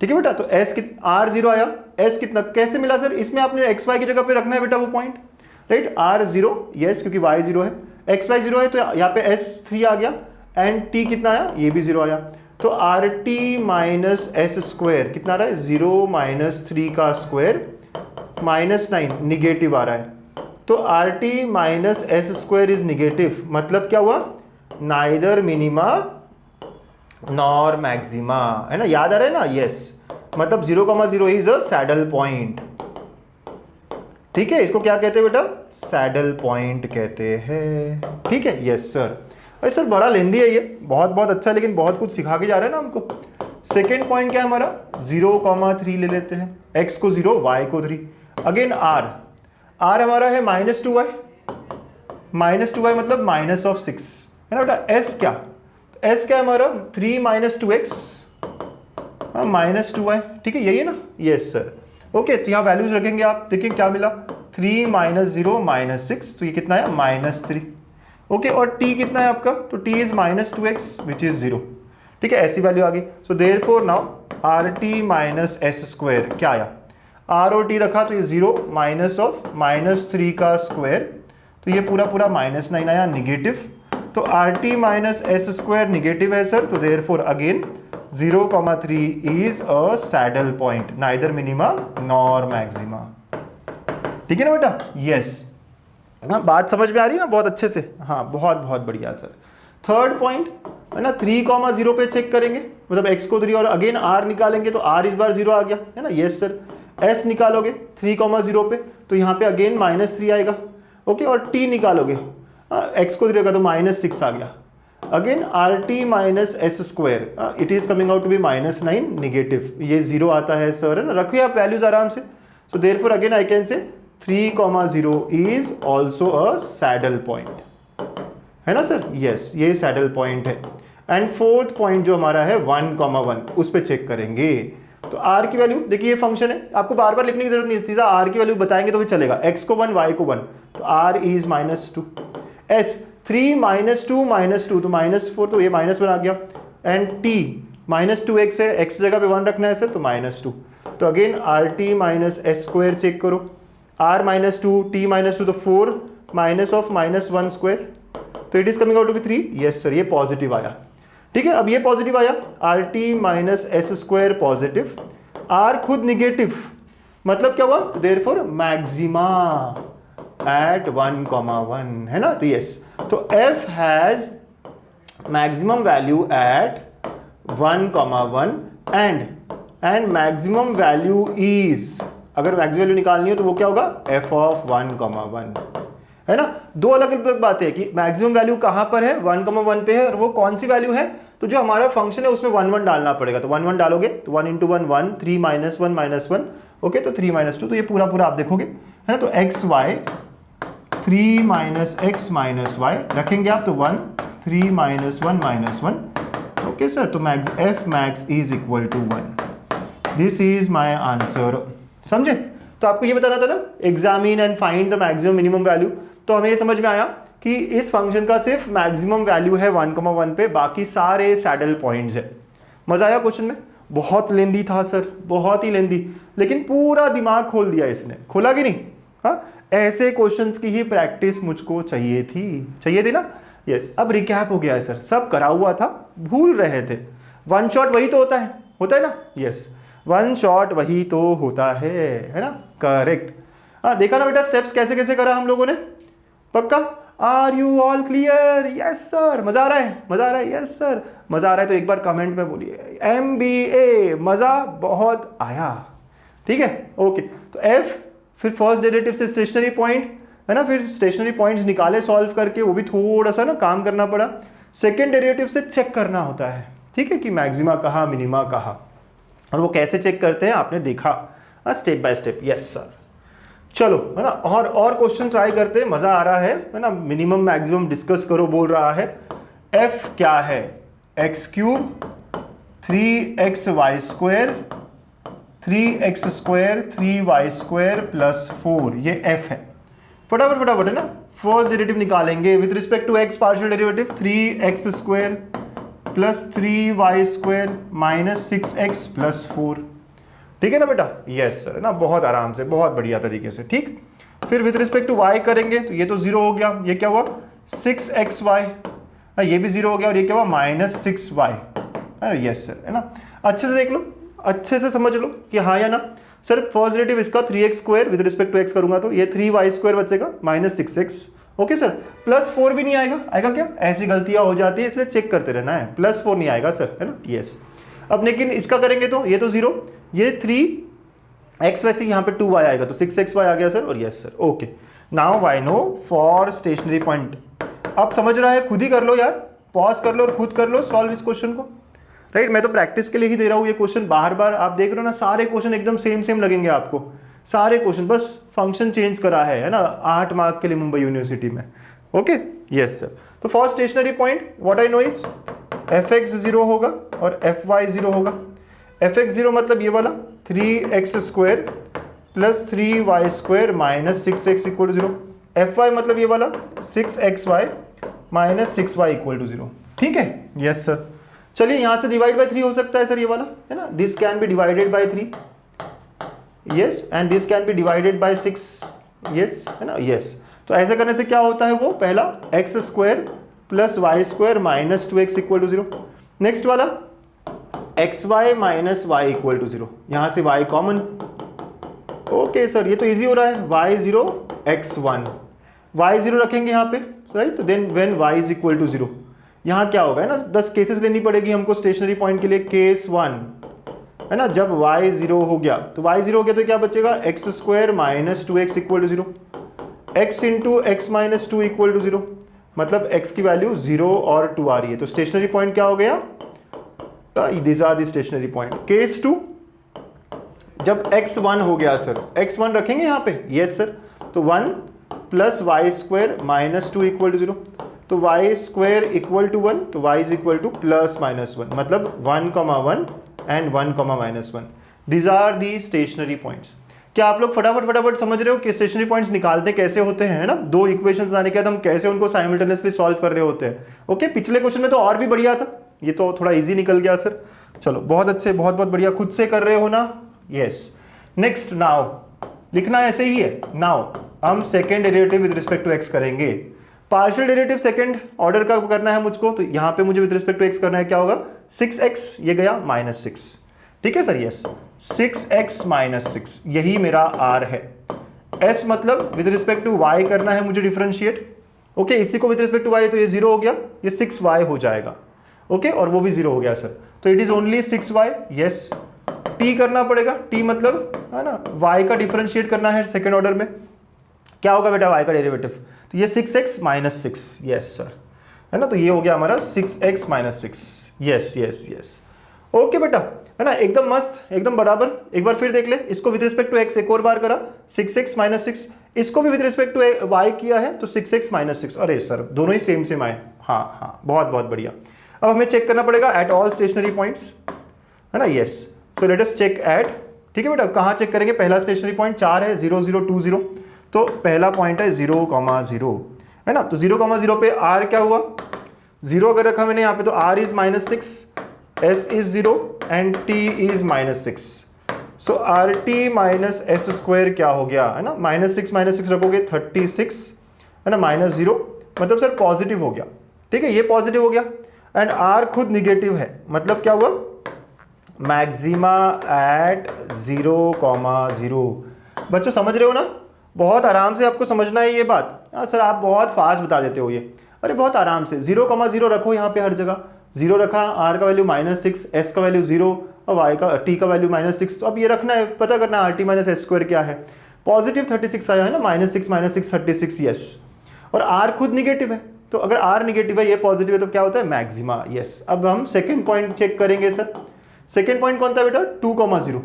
ठीक है बेटा, तो s r 0 आया, s कितना कैसे मिला सर, इसमें आपने x y की जगह पे रखना है बेटा वो पॉइंट, राइट। r 0, यस, क्योंकि y 0 है, x y 0 है, तो यहाँ पे s 3 आ गया, एंड t कितना आया, ये भी 0 आया। तो R T minus S square कितना आ रहा है, 0 - 3 का स्क्वायर -9, निगेटिव आ रहा है। तो R T minus S square is negative, मतलब क्या हुआ, नाइदर मिनिमा नॉर मैक्सिमा, है ना, याद आ रहा है ना, यस, मतलब 0,0 इज अ सैडल पॉइंट, ठीक है, इसको क्या कहते हैं बेटा, सैडल पॉइंट कहते हैं, ठीक है, यस सर। अरे सर बड़ा लेंदी है ये, बहुत बहुत अच्छा, लेकिन बहुत कुछ सिखा के जा रहे हैं ना हमको। सेकेंड पॉइंट क्या है हमारा, 0,3 ले लेते हैं, x को 0, y को 3, अगेन r हमारा है -2y, -2y मतलब -6, है ना बेटा। s क्या, s क्या है हमारा, 3 - 2x, हाँ -2y, ठीक है, यही है ना, यस सर। ओके, तो यहाँ वैल्यूज रखेंगे आप, देखिए क्या मिला, 3 - 0 -6, तो ये कितना है, -3। ओके, और t कितना है आपका, तो t is -2x which is 0, ठीक है, ऐसी वैल्यू आ गई। So therefore now R T minus S square क्या आया, r और t रखा तो ये 0 माइनस ऑफ -3 का स्क्वायर, तो ये पूरा पूरा -9 आया, निगेटिव। तो R T minus S square negative है सर, तो therefore again 0,3 is a saddle point, neither minima nor maxima, ठीक है ना बेटा, यस। हाँ बात समझ में आ रही है ना, बहुत अच्छे से, हाँ बहुत बहुत बढ़िया सर। थर्ड पॉइंट है ना, 3,0 पे चेक करेंगे, मतलब x को 3 और अगेन r निकालेंगे, तो r इस बार 0 आ गया, है ना, यस सर। s निकालोगे 3,0 पे, तो यहाँ पे अगेन -3 आएगा, ओके, और t निकालोगे, x को 3 होगा तो -6 आ गया, again R T minus S square, it is coming out to be -9, negative, ये 0 आता है सर, है ना, रखिए आप वैल्यूज आराम से। So therefore again I can से 3,0 is also a saddle point, है ना सर, यस, ये सैडल पॉइंट है। एंड फोर्थ पॉइंट जो हमारा है 1,1, उस पर चेक करेंगे। तो r की वैल्यू देखिए, ये फंक्शन है, आपको बार बार लिखने की जरूरत नहीं, सीधा r की वैल्यू बताएंगे तो भी चलेगा, x को 1, y को 1, तो r इज -2, s 3 - 2 -2 तो -4, तो ये -1 आ गया, एंड t -2x है, x जगह पे 1 रखना है सर, तो -2, तो again R T minus S square check करो, r -2 t -2 तो 4, minus of minus one square, तो it is coming out to be 3। Yes sir, ये पॉजिटिव आया। ठीक है, अब ये पॉजिटिव आया, r T minus S square positive, r खुद निगेटिव, मतलब क्या हुआ, देयरफॉर मैक्सिमा एट 1,1 है ना। तो यस, तो f has maximum value at 1,1 and maximum value is, अगर मैक्सिमम वैल्यू निकालनी हो तो वो क्या होगा, एफ ऑफ 1,1 है ना। दो अलग अलग बातें हैं कि मैक्सिमम वैल्यू कहां पर है, 1,1 पे है, और वो कौन सी वैल्यू है, तो जो हमारा फंक्शन है उसमें 1 1 डालना पड़ेगा, तो 1 1 डालोगे तो 1 इंटू 1 1, 3 माइनस 1 माइनस 1, ओके, तो 3 माइनस 2, तो ये पूरा पूरा आप देखोगे है ना। तो x y 3 minus x minus y रखेंगे आप, तो 1 3 माइनस 1 माइनस 1, ओके सर। तो max f max is equal to 1, this is my answer. समझे? तो आपको ये बताना था ना, examine and find the maximum minimum value, तो हमें ये समझ में आया कि इस फंक्शन का सिर्फ मैक्सिमम वैल्यू है 1,1 पे, बाकी सारे सैडल पॉइंट्स है। मजा आया क्वेश्चन में? बहुत लेंदी था सर, बहुत ही लेंदी, लेकिन पूरा दिमाग खोल दिया इसने, खोला कि नहीं? हाँ, ऐसे क्वेश्चंस की ही प्रैक्टिस मुझको चाहिए थी ना। यस, अब रिकैप हो गया है सर, सब करा हुआ था, भूल रहे थे। वन शॉट वही तो होता है ना। यस, वन शॉट वही तो होता है ना, करेक्ट। हाँ, देखा ना बेटा स्टेप्स कैसे कैसे करा हम लोगों ने, पक्का? Are you all clear? Yes sir. मजा आ रहा है? यस सर, मजा आ रहा है तो एक बार कमेंट में बोलिए MBA, मजा बहुत आया। ठीक है, ओके। तो F, फिर फर्स्ट डेरिवेटिव से स्टेशनरी पॉइंट है ना, फिर स्टेशनरी पॉइंट्स निकाले सॉल्व करके, वो भी थोड़ा सा ना काम करना पड़ा। सेकेंड डेरिवेटिव से चेक करना होता है, ठीक है, कि मैक्सिमा कहाँ मिनिमा कहाँ, और वो कैसे चेक करते हैं आपने देखा step by step. Yes sir, चलो है ना, और क्वेश्चन ट्राई करते हैं, मजा आ रहा है ना। मिनिमम मैक्सिमम डिस्कस करो बोल रहा है। एफ क्या है, x cube 3xy square 3x square 3y square plus 4, ये एफ है। फटाफट है ना, फर्स्ट डेरिवेटिव निकालेंगे with respect to x, partial derivative 3x square plus 3y square minus 6x plus 4, ठीक है ना बेटा? यस सर, ना बहुत आराम से, बहुत बढ़िया तरीके से, ठीक। फिर विद रिस्पेक्ट टू y करेंगे तो ये तो 0 हो गया, ये क्या हुआ 6xy, ये भी 0 हो गया, और ये क्या हुआ माइनस 6y। यस सर, है ना। अच्छे से देख लो, अच्छे से समझ लो कि हाँ या ना। सर फर्स्ट डेरिवेटिव इसका 3x square with respect to x करूंगा तो ये 3y स्क्वायर बचेगा minus 6x, okay sir. Plus 4 भी नहीं आएगा क्या? ऐसी गलतियां हो जाती है, इसलिए चेक करते रहना है। प्लस 4 नहीं आएगा सर, है ना। यस, अब लेकिन इसका करेंगे तो ये तो 0, ये 3x, वैसे यहाँ पे 2y आएगा तो 6xy आ गया सर, और yes sir, okay. Now why know for stationary point. आप समझ रहा है, खुद ही कर लो यार, पॉज कर लो और खुद कर लो सॉल्व इस क्वेश्चन को, राइट। मैं तो प्रैक्टिस के लिए ही दे रहा हूँ ये क्वेश्चन, बार बार आप देख रहे हो ना, सारे क्वेश्चन एकदम सेम लगेंगे आपको, सारे क्वेश्चन, बस फंक्शन चेंज करा है ना, 8 मार्क के लिए मुंबई यूनिवर्सिटी में, ओके। यस सर, तो for stationary point what I know is fx 0 होगा और fy 0 होगा। fx 0 मतलब ये वाला 3x square plus 3y square minus 6x equal to 0। fy मतलब ये वाला 6xy minus 6y equal to 0, ठीक है। यस सर, चलिए यहाँ से डिवाइड बाय 3 हो सकता है सर, ये वाला है ना, this can be divided by 3, yes, and this can be divided by 6, yes, है ना। यस, तो ऐसे करने से क्या होता है, वो पहला x square plus y square minus 2x equal to 0। Next वाला xy minus y equal to 0, यहां से y कॉमन, ओके सर, ये तो इजी हो रहा है। y0 x1, y0 रखेंगे यहाँ पे, राइट। तो then when y is equal to 0, यहाँ क्या होगा है ना, 10 केसेस लेनी पड़ेगी हमको स्टेशनरी पॉइंट के लिए। केस 1 है ना, जब y 0 हो गया तो y 0 हो गया तो क्या बचेगा x square minus 2x equal to 0, x into x minus 2 equal to 0, मतलब x की वैल्यू 0 और 2 आ रही है, तो स्टेशनरी पॉइंट क्या हो गया, this are the stationary point. Case 2, जब x1 हो गया सर, x1 रखेंगे यहाँ पे, यस सर, तो 1 plus y square minus 2 equal to 0, तो वाई स्क्वायर इक्वल टू 1, तो y is equal to plus minus 1, मतलब 1,1 and 1,-1। These are the stationary points. क्या आप लोग फटाफट समझ रहे हो कि स्टेशनरी पॉइंट्स निकालते कैसे होते हैं, है ना? दो इक्वेशंस आने के बाद हम कैसे उनको साइमल्टेनियसली सॉल्व कर रहे होते हैं, ओके। पिछले क्वेश्चन में तो और भी बढ़िया था, ये तो थोड़ा इजी निकल गया सर। चलो बहुत अच्छे, बहुत बढ़िया, खुद से कर रहे हो ना। यस, नेक्स्ट, नाउ लिखना ऐसे ही है। नाउ हम second derivative with respect to x करेंगे। पार्शियल डेरिवेटिव सेकेंड ऑर्डर का करना है मुझको, तो यहां पे मुझे विद रिस्पेक्ट टू एक्स करना है, क्या होगा 6x, ये गया -6, ठीक है सर, यस 6x - 6 यही मेरा r है। s मतलब विद रिस्पेक्ट टू y करना है मुझे डिफरेंशिएट, ओके इसी को विद रिस्पेक्ट टू y, तो ये 0 हो गया, ये 6y हो जाएगा, ओके और वो भी 0 हो गया सर, तो it is only 6y, yes t करना पड़ेगा, t मतलब है ना y का डिफरेंशिएट करना है सेकेंड ऑर्डर में, क्या होगा बेटा y का डेरिवेटिव, तो ये 6x - 6, यस सर, है ना, तो ये हो गया हमारा 6x - 6, yes yes yes, okay बेटा, है ना, एकदम मस्त, एकदम बराबर। एक बार फिर देख ले, इसको विद रिस्पेक्ट टू x एक और बार करा 6x - 6, इसको भी विद रिस्पेक्ट टू y किया है तो 6x - 6, अरे सर दोनों ही सेम आए, हाँ हाँ बहुत बहुत बढ़िया। अब हमें चेक करना पड़ेगा एट ऑल स्टेशनरी पॉइंट्स, है ना, yes, so let us check at, ठीक है बेटा, कहाँ चेक करेंगे, पहला स्टेशनरी पॉइंट 4 है 0 0 2 0, तो पहला पॉइंट है 0, 0, है ना, तो 0, 0 पे r क्या हुआ, 0 अगर रखा मैंने यहाँ पे तो r is -6, s is 0 and t is -6, so rt - s² क्या हो गया, है ना, -6 - 6 रखोगे 36, है ना, -0 मतलब सर पॉजिटिव हो गया, ठीक है, ये पॉजिटिव हो गया, एंड r खुद निगेटिव है, मतलब क्या हुआ, मैक्सिमा एट 0, 0। बच्चों समझ रहे हो ना, बहुत आराम से आपको समझना है ये बात। सर आप बहुत फास्ट बता देते हो ये, अरे बहुत आराम से 0, 0 रखो यहाँ पे हर जगह, 0 रखा, r का वैल्यू -6, s का वैल्यू 0 और y का t का वैल्यू -6, तो अब ये रखना है, पता करना है rt - s² क्या है, पॉजिटिव 36 आया है ना, -6 - 6 36, यस, और r खुद निगेटिव है, तो अगर r निगेटिव है ये पॉजिटिव है तो क्या होता है मैक्सिमा, यस। अब हम सेकेंड पॉइंट चेक करेंगे सर, सेकेंड पॉइंट कौन था बेटा, 2, 0,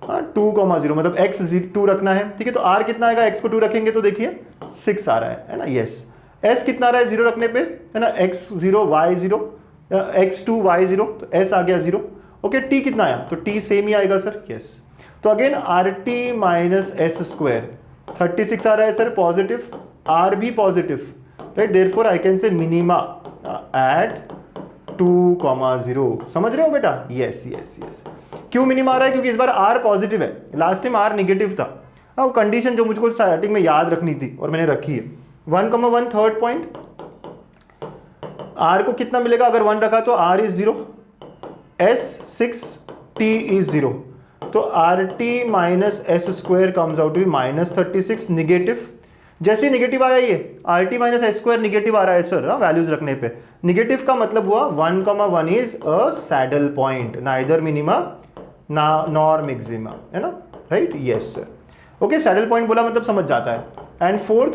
हाँ 2, 0 मतलब x 2 रखना है, ठीक है, तो r कितना आएगा, x को 2 रखेंगे तो देखिए 6 आ रहा है ना, यस, s कितना आ रहा है 0 रखने पे, है ना, x 0 y 0 x 2 y 0, तो s आ गया 0, ओके, t कितना आया, तो t सेम ही आएगा सर, यस, तो अगेन rt - s² 36 आ रहा है सर पॉजिटिव, r भी positive, right, therefore I can say minima at 2, 0, समझ रहे हो बेटा, यस यस यस। क्यों मिनिमा आ रहा है, क्योंकि इस बार r पॉजिटिव है, लास्ट टाइम r निगेटिव था, वो कंडीशन जो मुझको स्टार्टिंग में याद रखनी थी और मैंने रखी है। 1, 1 थर्ड पॉइंट, r को कितना मिलेगा, अगर 1 रखा तो r is 0, s 6, t is 0, तो rt - s² comes out to be -36 negative, जैसे निगेटिव आया ये rt - s² निगेटिव आ रहा है सर, वैल्यूज रखने पे, निगेटिव का मतलब हुआ 1, 1 is a saddle point, neither minima nor maxima, है ना, right, yes sir, okay, saddle point बोला मतलब समझ जाता है। एंड फोर्थ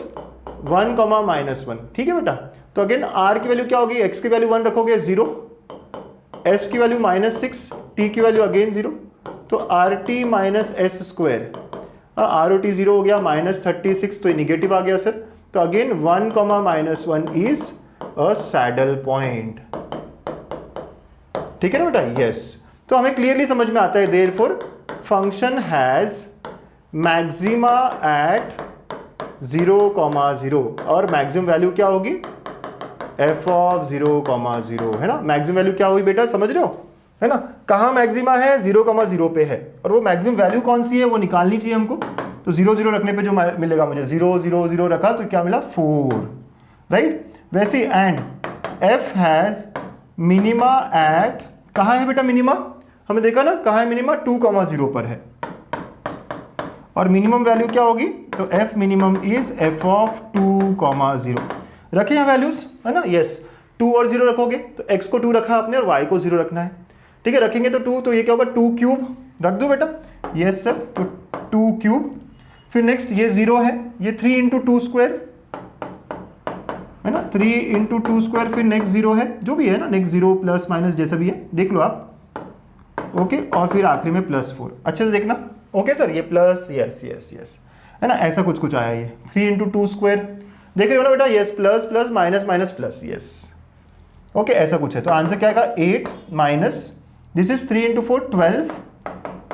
1, -1, ठीक है बेटा, तो अगेन r की वैल्यू क्या होगी, x की वैल्यू 1 रखोगे 0, s की वैल्यू -6, t की वैल्यू अगेन 0, तो rt - s², ROT 0 हो गया, -36 तो निगेटिव आ गया सर, तो again 1, -1 is a saddle point, ठीक है ना बेटा, यस, तो हमें क्लियरली समझ में आता है, therefore function has maxima eight 0, 0, और मैक्सिमम वैल्यू क्या होगी, f of 0, 0, है ना, मैक्सिमम वैल्यू क्या हुई बेटा, समझ रहे हो, है ना, कहाँ मैक्सिमा है 0, 0 पे है, और वो मैक्सिमम वैल्यू कौन सी है वो निकालनी चाहिए हमको, तो 0, 0 रखने पे जो मिलेगा मुझे, 0, 0, 0 रखा तो क्या मिला 4, राइट, वैसे and f has minima at, कहाँ है बेटा मिनिमा, हमने देखा ना कहाँ है मिनिमा, 2, 0 पर है, और मिनिमम वैल्यू क्या होगी, तो f minimum is f of 2, 0, रखे हैं वैल्यूज, है ना, यस, 2 और 0 रखोगे तो x को 2 रखा आपने और y को 0 रखना है, ठीक है, रखेंगे तो 2, तो ये क्या होगा 2 क्यूब, रख दो बेटा, यस सर, तो 2 क्यूब, फिर नेक्स्ट ये 0 है, ये 3 × 2², है ना, 3 × 2², फिर नेक्स्ट 0 है, जो भी है ना, नेक्स्ट 0 प्लस माइनस जैसा भी है देख लो आप, ओके, और फिर आखिरी में +4, अच्छे से देखना, ओके सर, ये प्लस, यस यस यस, है ना, ऐसा कुछ आया ये 3 × 2² देख रहे हो ना बेटा, yes, plus plus minus minus plus, yes, okay, ऐसा कुछ है, तो आंसर क्या आएगा 8 माइनस दिस इज 3 × 4 12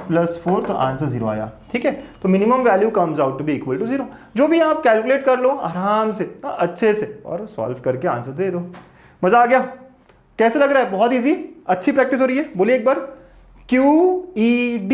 +4, तो आंसर 0 आया, ठीक है, तो minimum value comes out to be equal to 0, जो भी आप कैलकुलेट कर लो आराम से, अच्छे से, और सॉल्व करके आंसर दे दो, मजा आ गया, कैसे लग रहा है, बहुत इजी, अच्छी प्रैक्टिस हो रही है, बोलिए एक बार, QED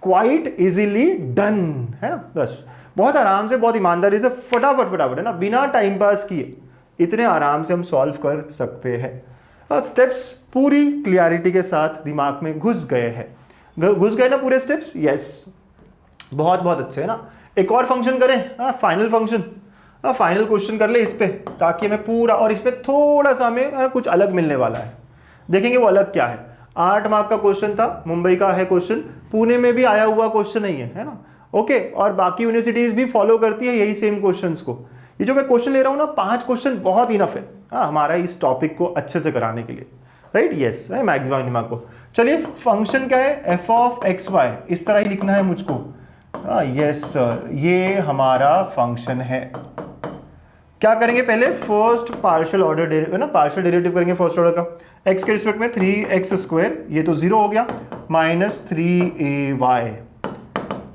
क्वाइट इजीली डन, है ना, बस बहुत आराम से, बहुत ईमानदारी से, फटाफट फटाफट, है ना, बिना टाइम पास किए इतने आराम से हम सॉल्व कर सकते हैं। स्टेप्स पूरी क्लियरिटी के साथ दिमाग में घुस गए हैं, घुस गए ना पूरे स्टेप्स? यस, बहुत बहुत अच्छे, है ना। एक और फंक्शन करें, फाइनल फंक्शन, फाइनल क्वेश्चन कर ले इस पे, ताकि हमें पूरा, और इस पे थोड़ा सा हमें कुछ अलग मिलने वाला है, देखेंगे वो अलग क्या है। 8 मार्क का क्वेश्चन था, मुंबई का है क्वेश्चन, पुणे में भी आया हुआ क्वेश्चन नहीं है ना। ओके, और बाकी यूनिवर्सिटीज भी फॉलो करती है यही सेम क्वेश्चंस को। ये जो मैं क्वेश्चन ले रहा हूँ ना, 5 क्वेश्चन बहुत इनफ है हमारा इस टॉपिक को अच्छे से कराने के लिए, राइट। यस, मैक्सिमा मिनिमा को। चलिए, फंक्शन क्या है? एफ ऑफ एक्स वाई, इस तरह ही लिखना है मुझको। यस सर, ये हमारा फंक्शन है। क्या करेंगे पहले? फर्स्ट पार्शियल ऑर्डर है ना, पार्शियल डेरिवेटिव करेंगे फर्स्ट ऑर्डर का। एक्स के रिस्पेक्ट में 3x², ये तो 0 हो गया, minus 3ay।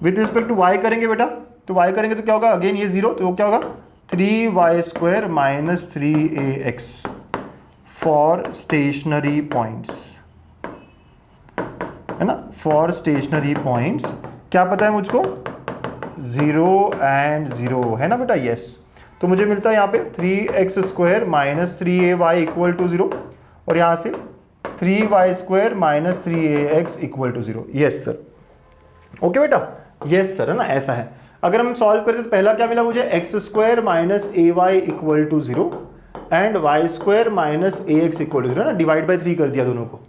With respect to y करेंगे बेटा, तो y करेंगे तो क्या होगा? अगेन ये 0, तो वो क्या होगा? 3y² minus 3ax for stationary points, है ना, फॉर स्टेशनरी पॉइंट्स। क्या पता है मुझको? 0 and 0, है ना बेटा। यस, तो मुझे मिलता है यहाँ पे 3x² minus 3ay equal to 0, और यहाँ से 3y² minus 3ax equal to 0। Yes sir, okay बेटा, यस सर, है ना, ऐसा है। अगर हम सॉल्व करते तो पहला क्या मिला मुझे? x² minus ay equal to 0 and y² minus ax equal to 0, ना, डिवाइड बाई 3 कर दिया दोनों को।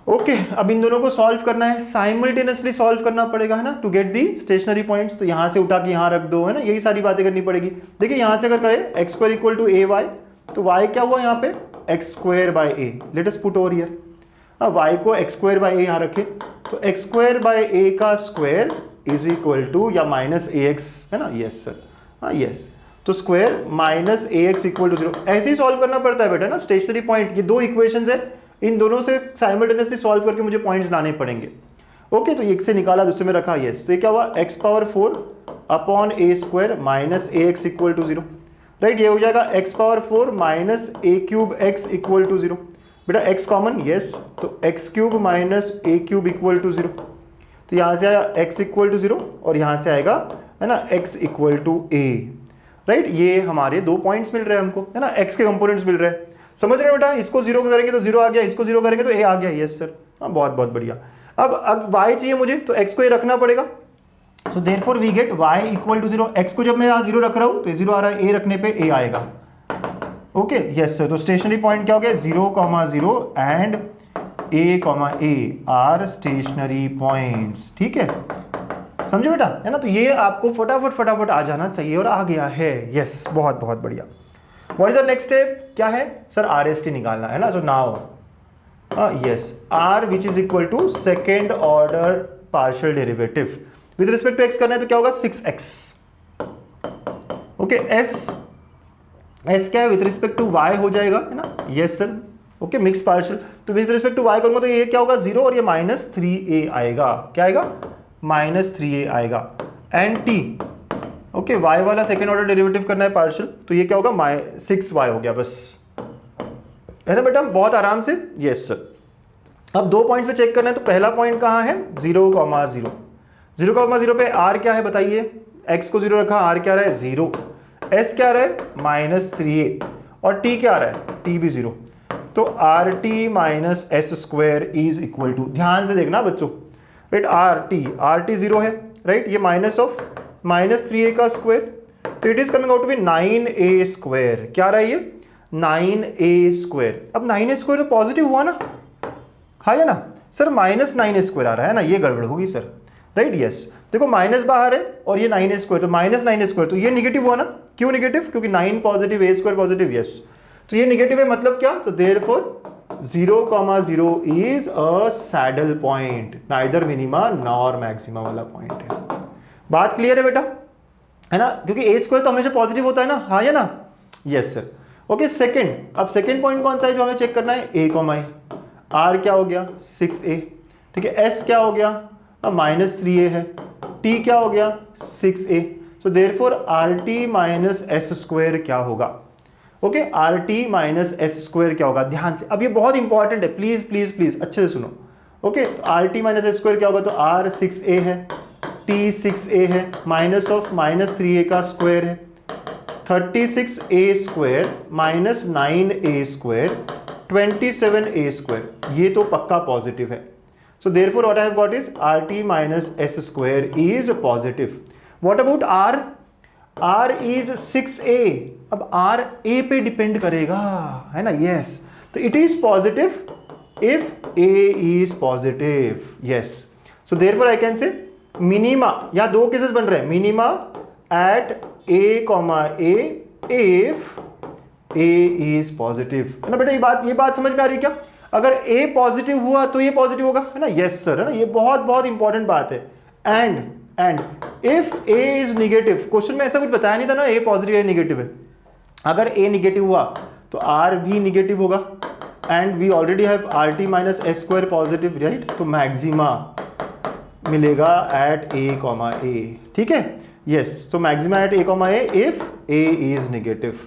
ओके, अब इन दोनों को सॉल्व करना है, साइमल्टेनियसली सॉल्व करना पड़ेगा, है ना, to get the stationary points. तो यहाँ से उठा के यहाँ रख दो, है ना, यही सारी बातें करनी पड़ेगी। देखिए, यहाँ से अगर करें x² इक्वल टू ay, तो y क्या हुआ यहाँ पे? x² by a। Let us put over here, y को x² बाई a यहाँ रखें, तो x² बाई a का स्क्वायर इज इक्वल टू या माइनस ax, है ना। यस सर, हाँ यस, तो square minus ax equal to 0। ऐसे ही सॉल्व करना पड़ता है बेटा ना, स्टेशनरी पॉइंट। ये दो इक्वेशंस है, इन दोनों से साइमल्टेनियसली सॉल्व करके मुझे पॉइंट्स लाने पड़ेंगे। ओके, तो एक से निकाला, दूसरे में रखा, यस। तो ये क्या हुआ? x⁴ upon a² minus ax equal to 0, right. ये हो जाएगा x⁴ minus a³ x equal to 0। बेटा x कॉमन, यस, तो x³ minus a³ equal to 0। तो यहाँ से आया x इक्वल टू 0, और यहाँ से आएगा, है ना, x equal to a, right. ये हमारे 2 पॉइंट्स मिल रहे हैं हमको, है ना, x के कंपोनेंट्स मिल रहे हैं। समझ रहे हो बेटा? इसको 0 करेंगे तो 0 आ गया, इसको 0 करेंगे तो a आ गया। यस सर, हाँ, बहुत बहुत बढ़िया। अब y चाहिए मुझे, तो x को ये रखना पड़ेगा। So therefore we get y equal to 0। x को जब मैं यहाँ 0 रख रहा हूँ तो 0 आ रहा है, a रखने पे a आएगा। ओके, यस सर, तो स्टेशनरी पॉइंट क्या हो गया? 0,0 and a, are stationary points. ठीक है, समझे बेटा, है ना। तो ये आपको फटाफट फटाफट आ जाना चाहिए, और आ गया है। यस, बहुत बहुत बढ़िया। What is the next step? क्या है सर? RST निकालना है ना। So now yes, r which is equal to second order partial derivative with respect to x करना है, तो क्या होगा? 6x। ओके, s क्या है? विद रिस्पेक्ट टू y हो जाएगा, है ना। Yes sir, okay, mix partial. तो विद रिस्पेक्ट टू y करूंगा तो ये क्या होगा? 0, और ये माइनस 3a आएगा। क्या आएगा? माइनस 3a आएगा। एंड t, ओके, y वाला सेकेंड ऑर्डर डेरिवेटिव करना है पार्शियल, तो ये क्या होगा? 6y हो गया, बस, है ना बेटा, बहुत आराम से। यस सर, अब 2 पॉइंट्स पे चेक करना है। तो पहला पॉइंट कहाँ है? 0,0। 0,0 पे r क्या है बताइए? x को 0 रखा, r क्या रहा है? 0। s क्या रहा है? माइनस 3a, और t क्या आ रहा है? t भी 0। तो rt minus s² is equal to, ध्यान से देखना बच्चों, राइट, rt 0 है, राइट, ये माइनस ऑफ माइनस 3a का स्क्वायर, तो it is coming out to be 9a²। क्या रहा है ये? 9a²। अब 9a² तो पॉजिटिव हुआ ना, हाँ या ना सर? माइनस 9a² आ रहा है ना, ये गड़बड़ होगी सर, राइट। यस, देखो माइनस बाहर है और ये 9a², तो माइनस 9a², तो ये निगेटिव हुआ ना। क्यों निगेटिव? क्योंकि 9 पॉजिटिव, a² पॉजिटिव। यस, तो ये निगेटिव है, मतलब क्या? तो therefore 0,0 is a saddle point, neither minima nor maxima वाला पॉइंट है। बात क्लियर है बेटा, है ना, क्योंकि a² तो हमेशा पॉजिटिव होता है ना, हाँ या ना। Yes sir, okay. सेकंड, अब सेकंड पॉइंट कौन सा है जो हमें चेक करना है? a, r क्या हो गया? 6a। ठीक है, s क्या हो गया? माइनस 3a है। t क्या हो गया? 6a। So therefore rt minus s² क्या होगा? ओके, rt माइनस s² क्या होगा? ध्यान से, अब ये बहुत इंपॉर्टेंट है, प्लीज प्लीज प्लीज अच्छे से सुनो। ओके, तो rt माइनस s² क्या होगा? तो r 6a है, 36a है, माइनस ऑफ -3a का स्क्वायर है, 36a square minus 9a square 27a square, ये तो पक्का पॉजिटिव है. So therefore what I have got is RT minus S square is positive. What about R? R is 6A. अब R A पे depend करेगा, है ना? Yes. तो it is positive if A is positive. Yes. So therefore I can say minima, यहाँ दो cases बन रहे हैं, minima at A, A if A is positive. है ना बेटा? ये बात समझ में आ रही है क्या? अगर A पॉजिटिव हुआ तो ये पॉजिटिव होगा, है ना? यस सर, है ना? ये बहुत बहुत इंपॉर्टेंट बात है. And if A is negative, question में ऐसा कुछ बताया नहीं था ना A पॉजिटिव या नेगेटिव है. अगर A नेगेटिव हुआ तो R भी नेगेटिव होगा. And we already have RT minus S square positive, right? तो मैक्सिमा मिलेगा एट A, ठीक है? यस, तो maxima at A if A is negative.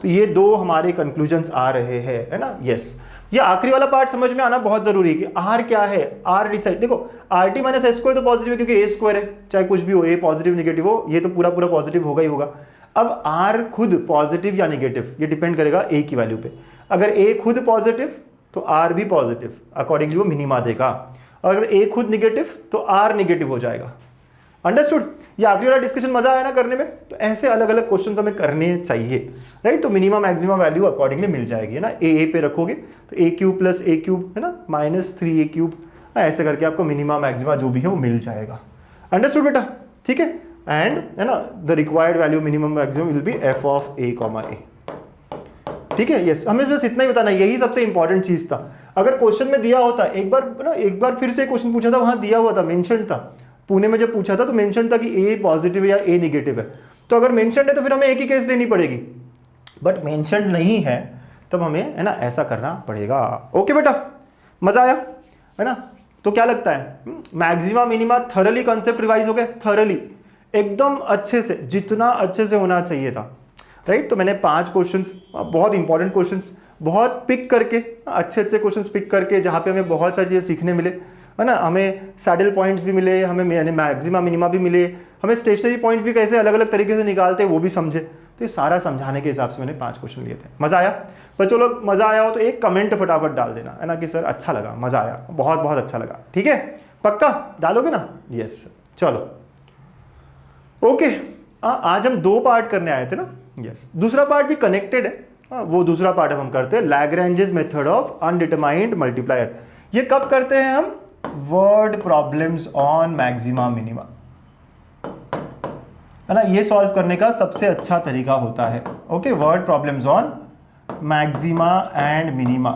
तो ये दो हमारे कंक्लूजन्स आ रहे हैं, है ना? यस. ये आखिरी वाला पार्ट समझ में आना बहुत जरूरी है कि R क्या है. R डिसाइड, देखो RT माइनस S स्क्वायर तो पॉजिटिव है क्योंकि A स्क्वायर है, चाहे कुछ भी हो, A पॉजिटिव नेगेटिव हो, ये तो पूरा पॉजिटिव होगा ही होगा. अब R खुद पॉजिटिव या नेगेटिव ये डिपेंड करेगा A की वैल्यू पे. अगर A खुद पॉजिटिव तो R भी पॉजिटिव, अकॉर्डिंगली वो मिनिमा देगा. और अगर A खुद नेगेटिव तो R नेगेटिव हो जाएगा. अंडरस्टूड? ये आखिरी वाला डिस्कशन मजा आया ना करने में? तो ऐसे अलग अलग क्वेश्चंस हमें करने चाहिए, राइट? तो मिनिमम मैक्सिमम वैल्यू अकॉर्डिंगली मिल जाएगी, है ना? ए पे रखोगे तो a cube plus a cube, है ना, माइनस 3a क्यूब, ऐसे करके आपको मिनिमम मैक्सिमा जो भी है वो मिल जाएगा. अंडरस्टूड बेटा? ठीक है. एंड, है ना, the required value minimum maximum will be f of a, ठीक है? यस, हमें बस इतना ही बताना, यही सबसे इंपॉर्टेंट चीज था. अगर क्वेश्चन में दिया होता, एक बार फिर से क्वेश्चन पूछा था, वहां दिया हुआ था, मेंशन था, पुणे में जब पूछा था तो मेंशन था कि A पॉजिटिव है या A नेगेटिव है. तो अगर मेंशन है तो फिर हमें एक ही केस लेनी पड़ेगी, बट मेंशन नहीं है तब हमें, है ना, ऐसा करना पड़ेगा. ओके बेटा, मजा आया, है ना? तो क्या लगता है, maxima minima thoroughly concept revise हो गए? थरली, एकदम अच्छे से, जितना अच्छे से होना चाहिए था, राइट? तो मैंने 5 क्वेश्चंस, बहुत इंपॉर्टेंट क्वेश्चंस, बहुत पिक करके, अच्छे क्वेश्चंस पिक करके, जहाँ पे हमें बहुत सारी चीज़ें सीखने मिले, है ना? हमें सैडल पॉइंट्स भी मिले, हमें मैक्सिमा मिनिमा भी मिले, हमें स्टेशनरी पॉइंट्स भी कैसे अलग अलग तरीके से निकालते हैं वो भी समझे. तो ये सारा समझाने के हिसाब से मैंने 5 क्वेश्चन लिए थे. मज़ा आया? बच्चों लोग मज़ा आया हो तो एक कमेंट फटाफट डाल देना, है ना, कि सर अच्छा लगा, मज़ा आया, बहुत बहुत अच्छा लगा. ठीक है, पक्का डालोगे ना? यस. चलो ओके, आज हम 2 पार्ट करने आए थे ना? यस. दूसरा पार्ट भी कनेक्टेड है, वो दूसरा पार्ट हम करते हैं, Lagrange's method of undetermined multiplier. ये कब करते हैं हम? Word problems on maxima minima, है ना? ये सॉल्व करने का सबसे अच्छा तरीका होता है. Okay, word problems on maxima and minima,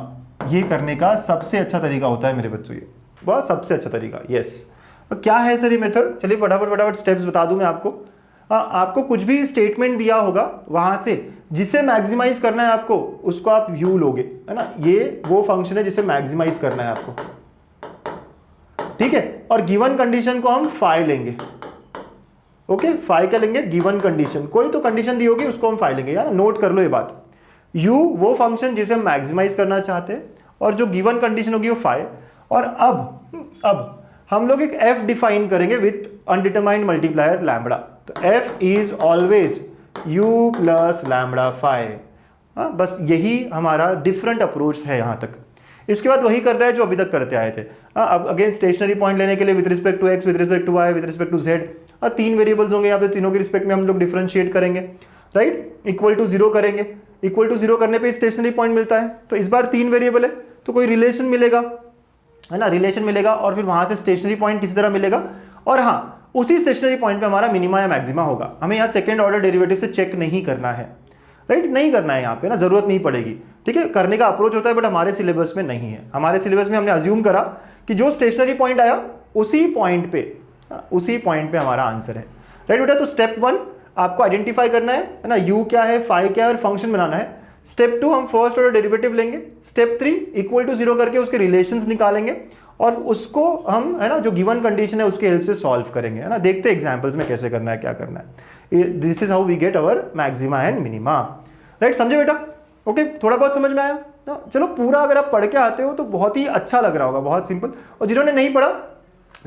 ये करने का सबसे अच्छा तरीका होता है मेरे बच्चों. ये बहुत सबसे अच्छा तरीका. यस. तो क्या है सर ये मेथड? चलिए फटाफट स्टेप्स बता दूं मैं आपको. आपको कुछ भी स्टेटमेंट दिया होगा, वहां से जिसे मैक्सिमाइज करना है आपको, उसको आप यू लोगे, है ना? ये वो फंक्शन है जिसे मैक्सिमाइज करना है आपको, ठीक है? और गिवन कंडीशन को हम फाई लेंगे. ओके, फाई क्या लेंगे? Given condition. कोई तो कंडीशन दी होगी, उसको हम फाई लेंगे. यार नोट कर लो ये बात. यू वो फंक्शन जिसे हम मैक्सिमाइज करना चाहते हैं, और जो गिवन कंडीशन होगी वो फाई. और अब हम लोग एक एफ डिफाइन करेंगे विथ अनडिटरमाइंड मल्टीप्लायर लैम्बडा. तो f is always u plus lambda phi. बस यही हमारा डिफरेंट अप्रोच है यहाँ तक. इसके बाद वही कर रहा है जो अभी तक करते आए थे. अब अगेन स्टेशनरी पॉइंट लेने के लिए with respect to x, with respect to y, with respect to z, 3 variables होंगे यहाँ पे, तीनों के रिस्पेक्ट में हम लोग डिफरेंशिएट करेंगे, राइट? इक्वल टू 0 करेंगे. इक्वल टू 0 करने पे स्टेशनरी पॉइंट मिलता है. तो इस बार 3 वेरिएबल है तो कोई रिलेशन मिलेगा, है ना? रिलेशन मिलेगा और फिर वहां से स्टेशनरी पॉइंट किसी तरह मिलेगा. और हाँ, उसी स्टेशनरी पॉइंट पे हमारा मिनिमा या मैक्सिमा होगा. हमें यहाँ सेकंड ऑर्डर डेरिवेटिव से चेक नहीं करना है, राइट? नहीं करना है यहाँ पे ना, जरूरत नहीं पड़ेगी. ठीक है, करने का अप्रोच होता है बट हमारे सिलेबस में नहीं है. हमारे सिलेबस में हमने अज्यूम करा कि जो स्टेशनरी पॉइंट आया उसी पॉइंट पे हमारा आंसर है, राइट बेटा? तो स्टेप 1 आपको आइडेंटिफाई करना है ना, यू क्या है, फाई क्या है, और फंक्शन बनाना है. स्टेप 2 हम फर्स्ट ऑर्डर डेरिवेटिव लेंगे. स्टेप 3 इक्वल टू 0 करके उसके रिलेशंस निकालेंगे और उसको हम, है ना, जो गिवन कंडीशन है उसके हेल्प से सॉल्व करेंगे, है ना? देखते हैं एग्जांपल्स में कैसे करना है, क्या करना है. This is how we get our maxima and minima, right? समझे बेटा? ओके, थोड़ा बहुत समझ में आया ना? चलो, पूरा अगर आप पढ़ के आते हो तो बहुत ही अच्छा लग रहा होगा, बहुत सिंपल. और जिन्होंने नहीं पढ़ा,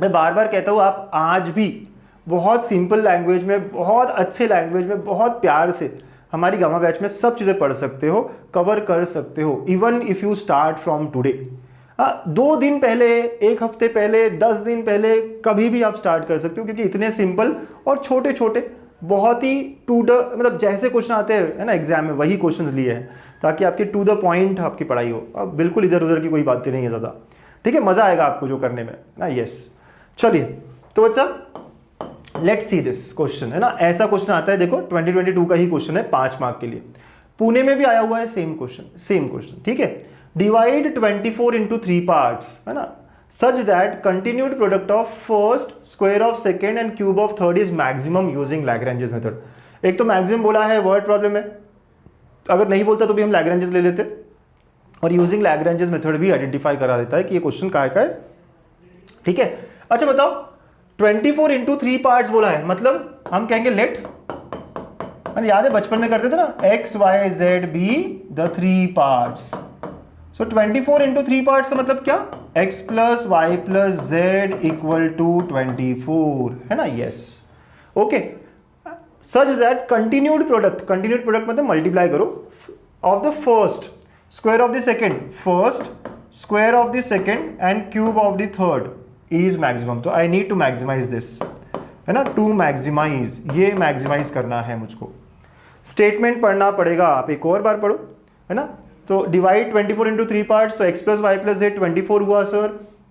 मैं बार बार कहता हूँ, आप आज भी बहुत सिंपल लैंग्वेज में, बहुत अच्छे लैंग्वेज में, बहुत प्यार से हमारी गामा बैच में सब चीज़ें पढ़ सकते हो, कवर कर सकते हो, even if you start from today. 2 दिन पहले, 1 हफ्ते पहले, 10 दिन पहले, कभी भी आप स्टार्ट कर सकते हो, क्योंकि इतने सिंपल और छोटे छोटे, बहुत ही टू द मतलब जैसे क्वेश्चन आते हैं है ना एग्जाम में, वही क्वेश्चंस लिए हैं, ताकि आपके टू द पॉइंट आपकी पढ़ाई हो। अब बिल्कुल इधर उधर की कोई बातें नहीं है ज़्यादा, ठीक है, मज़ा आएगा आपको जो करने में ना। यस, चलिए तो बच्चा लेट्स सी दिस क्वेश्चन, है ना। ऐसा क्वेश्चन आता है, देखो 2022 का ही क्वेश्चन है, 5 मार्क के लिए। पुणे में भी आया हुआ है सेम क्वेश्चन, ठीक है। डिवाइड 24 इंटू 3 पार्ट्स, है ना, सच that continued product of first, square of second and cube of third is maximum using Lagrange's method. एक तो मैक्सिमम बोला है, वर्ड प्रॉब्लम है, अगर नहीं बोलता तो भी हम लैग्रेंजेस ले लेते, और यूजिंग लैग्रेंजेस मेथड भी आइडेंटिफाई करा देता है कि ये क्वेश्चन का है, ठीक है। अच्छा बताओ, 24 इंटू 3 पार्ट्स बोला है, मतलब हम कहेंगे लेट, मैंने याद है बचपन में करते थे ना, x y z be the 3 parts. So 24 into 3 parts का मतलब क्या, x plus y plus z equal to 24, है ना। Yes, okay. Such that continued product मतलब मल्टीप्लाई करो, of the first, square of the second, first square of the second and cube of the third is maximum. तो I need to maximize this, है ना, to maximise, ये maximise करना है मुझको। Statement पढ़ना पड़ेगा, आप एक और बार पढ़ो, है ना। तो डिवाइड 24 इंटू 3 पार्ट्स, तो x plus y plus z 24 हुआ sir.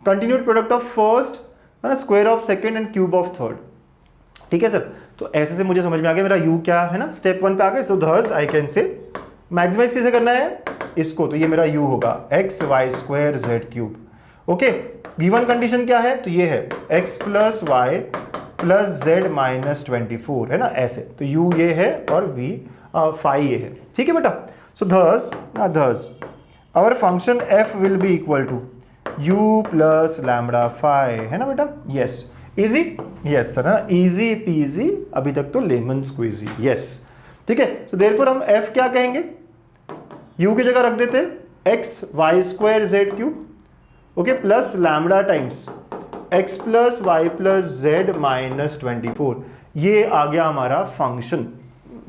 Continued product of first, है ना, square of second and cube of third, ठीक है सर। तो ऐसे से मुझे समझ में आ गया मेरा यू क्या है ना, स्टेप 1 पे आ गए। So thus I can say maximize कैसे करना है इसको, तो ये मेरा यू होगा x y square z cube, okay. Given condition क्या है, तो ये है x plus y plus z minus 24, है ना, ऐसे। तो u ये है और v फाई ये है, ठीक है बेटा। सो thus our function f will be equal to u plus lambda phi, है ना बेटा। यस, इजी, यस सर, है ना, इजी पीजी, अभी तक तो लेमन स्क्वीजी, यस, ठीक है। सो देयरफॉर हम f क्या कहेंगे, u की जगह रख देते हैं x y square z cube, okay, plus lambda times x plus y plus z minus 24, ये आ गया हमारा फंक्शन।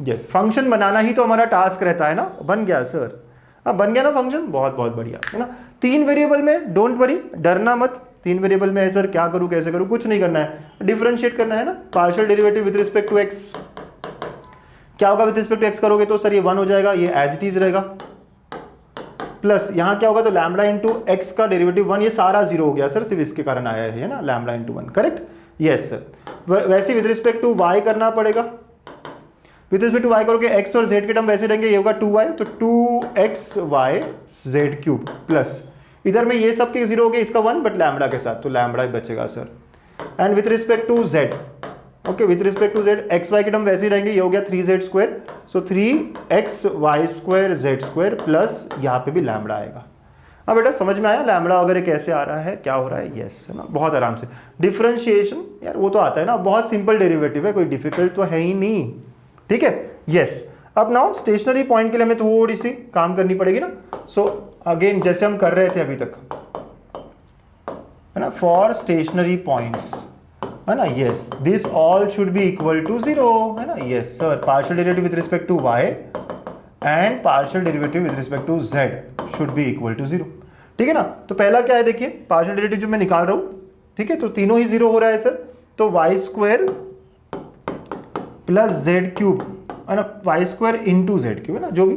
यस, फंक्शन बनाना ही तो हमारा टास्क रहता है ना। बन गया सर, हाँ बन गया ना फंक्शन, बहुत बहुत बढ़िया, है ना। 3 वेरिएबल में, डोंट वरी, डरना मत, 3 वेरिएबल में है सर, क्या करूँ कैसे करूँ, कुछ नहीं करना है, डिफरेंशिएट करना है ना। Partial derivative with respect to x, क्या होगा विद रिस्पेक्ट टू x करोगे तो सर ये 1 हो जाएगा, ये एज इट इज रहेगा, प्लस यहाँ क्या होगा, तो लैम्बडा इंटू एक्स का डेरिवेटिव 1, ये सारा 0 हो गया सर, सिर्फ इसके कारण आया है ना, lambda into 1, correct. Yes sir, वैसे विद रिस्पेक्ट टू y करना पड़ेगा, विद रिस्पेक्ट टू y करोगे x और z के टर्म वैसे रहेंगे, ये होगा 2y, तो 2xy z क्यूब, प्लस इधर में ये सब के 0 हो गए, इसका 1 बट लैम्बडा के साथ, तो लैम्बडा ही बचेगा sir. And with respect to z, okay, with respect to z, x y के टर्म वैसे ही रहेंगे, ये हो गया 3z square, so 3xy square z square, plus यहाँ पे भी लैम्बडा आएगा। हाँ बेटा, समझ में आया लैम्बडा वगैरह कैसे आ रहा है, क्या हो रहा है। यस, है ना, बहुत आराम से। डिफरेंशिएशन यार वो तो आता है ना, बहुत सिंपल डेरिवेटिव है, कोई डिफिकल्ट तो है ही नहीं, ठीक है। यस, अब नाउ स्टेशनरी पॉइंट के लिए हमें थोड़ी सी काम करनी पड़ेगी ना। सो अगेन जैसे हम कर रहे थे अभी तक, है ना, फॉर स्टेशनरी पॉइंट्स, है ना। Yes, this all should be equal to 0, है ना। Yes sir, partial derivative with respect to y and partial derivative with respect to z should be equal to 0, ठीक है ना। तो पहला क्या है देखिए, पार्शियल डेरिवेटिव जो मैं निकाल रहा हूं, ठीक है, तो तीनों ही 0 हो रहा है सर, तो y square plus z cube, है ना, y square into z cube, है ना, जो भी,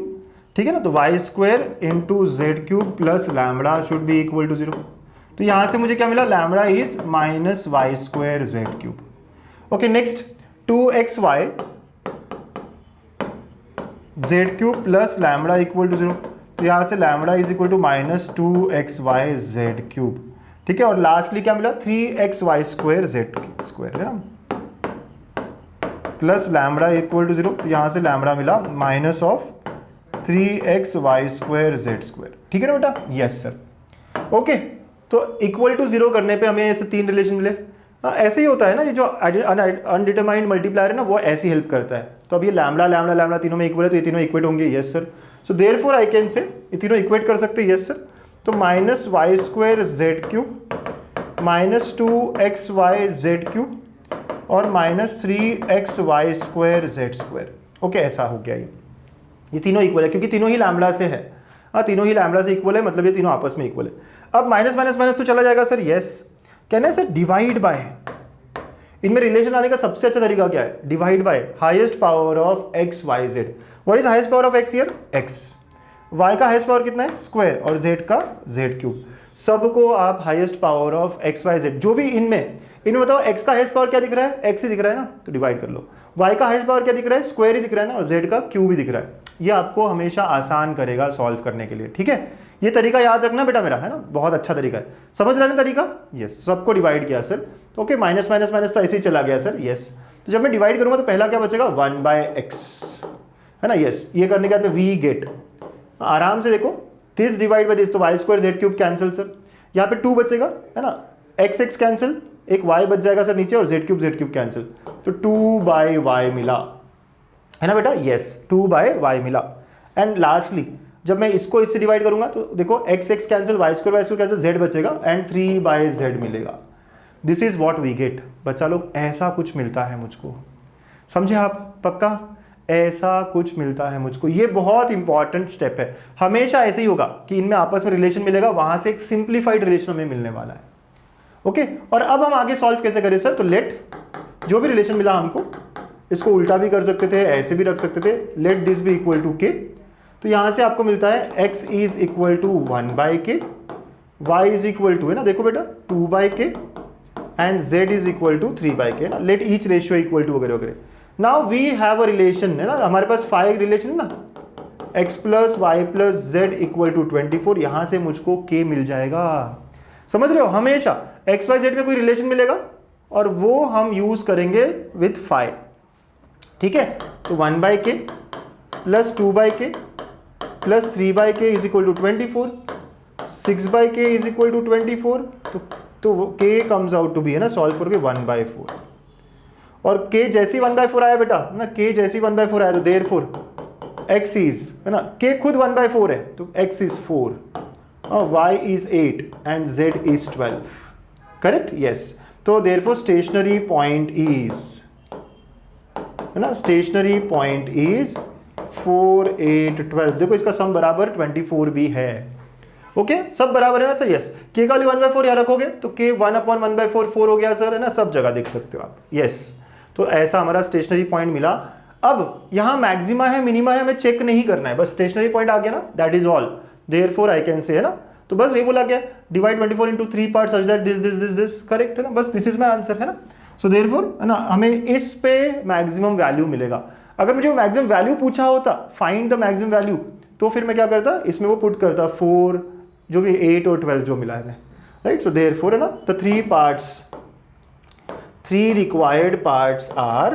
ठीक है ना। तो y square into z cube plus lambda should be equal to 0। तो यहां से मुझे क्या मिला, lambda is minus y square z cube. Okay, next 2xy z cube plus lambda equal to 0, तो यहां से lambda is equal to minus 2xy z cube, ठीक है। और लास्टली क्या मिला, 3xy स्क्वायर जेड स्क्वायर, है ना, प्लस लैम्बडा इक्वल टू 0, तो यहां से लैम्बडा मिला minus of 3xy square Z square, ठीक है ना बेटा। Yes sir, okay. तो इक्वल टू 0 करने पे हमें ऐसे 3 रिलेशन मिले। ऐसे ही होता है ना, ये जो अनडिटरमाइंड मल्टीप्लायर है ना, वो ऐसे हेल्प करता है। तो अब ये लैम्बडा लैम्बडा लैम्बडा तीनों में इक्वल है, तो ये तीनों इक्वेट होंगे। Yes sir, so therefore I can say ये तीनों इक्वेट कर सकते हैं। यस सर, तो minus y square z cube minus 2xy z cube और -3xy² ओके, ऐसा हो गया ये तीनों इक्वल है क्योंकि तीनों ही लैम्बडा से है। हाँ, तीनों ही लैम्बडा से इक्वल है, मतलब ये तीनों आपस में इक्वल है। अब माइनस माइनस माइनस तो चला जाएगा सर, यस। कहना है सर डिवाइड बाय, इनमें रिलेशन आने का सबसे अच्छा तरीका क्या है? Divide by highest power of x y z. What is highest power of x here? X. Y का हाईएस्ट पावर कितना है? स्क्वायर, और जेड का जेड क्यूब। सबको आप highest power of x y z, जो भी इनमें बताओ एक्स का हाईएस्ट पावर क्या दिख रहा है? एक्स ही दिख रहा है ना, तो डिवाइड कर लो। वाई का हाईएस्ट पावर क्या दिख रहा है? स्क्वायर ही दिख रहा है ना, और जेड का क्यूब ही दिख रहा है। ये आपको हमेशा आसान करेगा सॉल्व करने के लिए, ठीक है। ये तरीका याद रखना बेटा मेरा, है ना, बहुत अच्छा तरीका है। समझ रहे ना तरीका? यस। सबको डिवाइड किया सर, तो ओके, माइनस माइनस माइनस तो ऐसे ही चला गया सर, यस। तो जब मैं डिवाइड करूंगा तो पहला क्या बचेगा? 1/x, है ना, यस। ये करने के बाद में वी गेट, आराम से देखो, दिस डिवाइड बाय दिस, तो y² z³ कैंसिल सर। यहाँ पे 2 बचेगा, है ना, x कैंसिल, एक y बच जाएगा सर नीचे, और z³ कैंसिल, तो 2/y मिला, है ना बेटा, यस, 2/y मिला। एंड लास्टली जब मैं इसको इससे डिवाइड करूंगा तो देखो x cancel, y² cancel, z बचेगा, एंड 3/z मिलेगा। This is what we get. बच्चा लोग, ऐसा कुछ मिलता है मुझको, समझे आप? पक्का ऐसा कुछ मिलता है मुझको। ये बहुत इंपॉर्टेंट स्टेप है, हमेशा ऐसे ही होगा कि इनमें आपस में रिलेशन मिलेगा, वहां से एक सिंप्लीफाइड रिलेशन हमें मिलने वाला है, ओके। और अब हम आगे सॉल्व कैसे करें सर? तो लेट, जो भी रिलेशन मिला हमको, इसको उल्टा भी कर सकते थे, ऐसे भी रख सकते थे, let this be equal to k. तो यहां से आपको मिलता है x is equal to 1/k, y is equal to, है ना, देखो बेटा, 2/k, and z is equal to 3/k, ना, let each ratio equal to वगैरह वगैरह। Now we have a relation, है ना, हमारे पास 5 रिलेशन है ना, x + y + z equal to 24। यहां से मुझको k मिल जाएगा। समझ रहे हो? हमेशा x y z में कोई रिलेशन मिलेगा और वो हम यूज करेंगे विथ 5, ठीक है। तो 1/k + 2/k + 3/k is equal to 24, 6/k is equal to 24, तो k comes out to be, है ना, सॉल्व करके 1/4। और k जैसी 1/4 आया बेटा, ना, k जैसी 1/4 आया, तो देयरफॉर x इज, है ना, k खुद 1/4 है, तो x is 4, y is 8, and z is 12, correct, yes. तो देयरफॉर स्टेशनरी पॉइंट इज, है ना, स्टेशनरी पॉइंट इज 4, 8, 12। देखो इसका सम बराबर 24 भी है, ओके, सब बराबर है ना सर, यस। k का वाली 1/4 यहाँ रखोगे तो k 1/1/4 4 हो गया सर, है ना, सब जगह देख सकते हो आप, यस। तो ऐसा हमारा स्टेशनरी पॉइंट मिला। अब यहाँ मैक्सिमा है, मिनिमा है, हमें चेक नहीं करना है, बस स्टेशनरी पॉइंट आ गया ना, that is all. Therefore I can से, है ना, तो बस ये बोला गया, divide 24 into 3 parts such that this correct, है ना, बस दिस इज माई आंसर, है ना। सो देयरफॉर, है ना, हमें इस पे मैक्सिमम वैल्यू मिलेगा। अगर मुझे मैक्सिमम वैल्यू पूछा होता, फाइंड द मैक्सिमम वैल्यू, तो फिर मैं क्या करता, इसमें वो पुट करता 4, जो भी 8 और 12 जो मिला है हमें, राइट। सो देयरफॉर, है ना, the 3 required parts are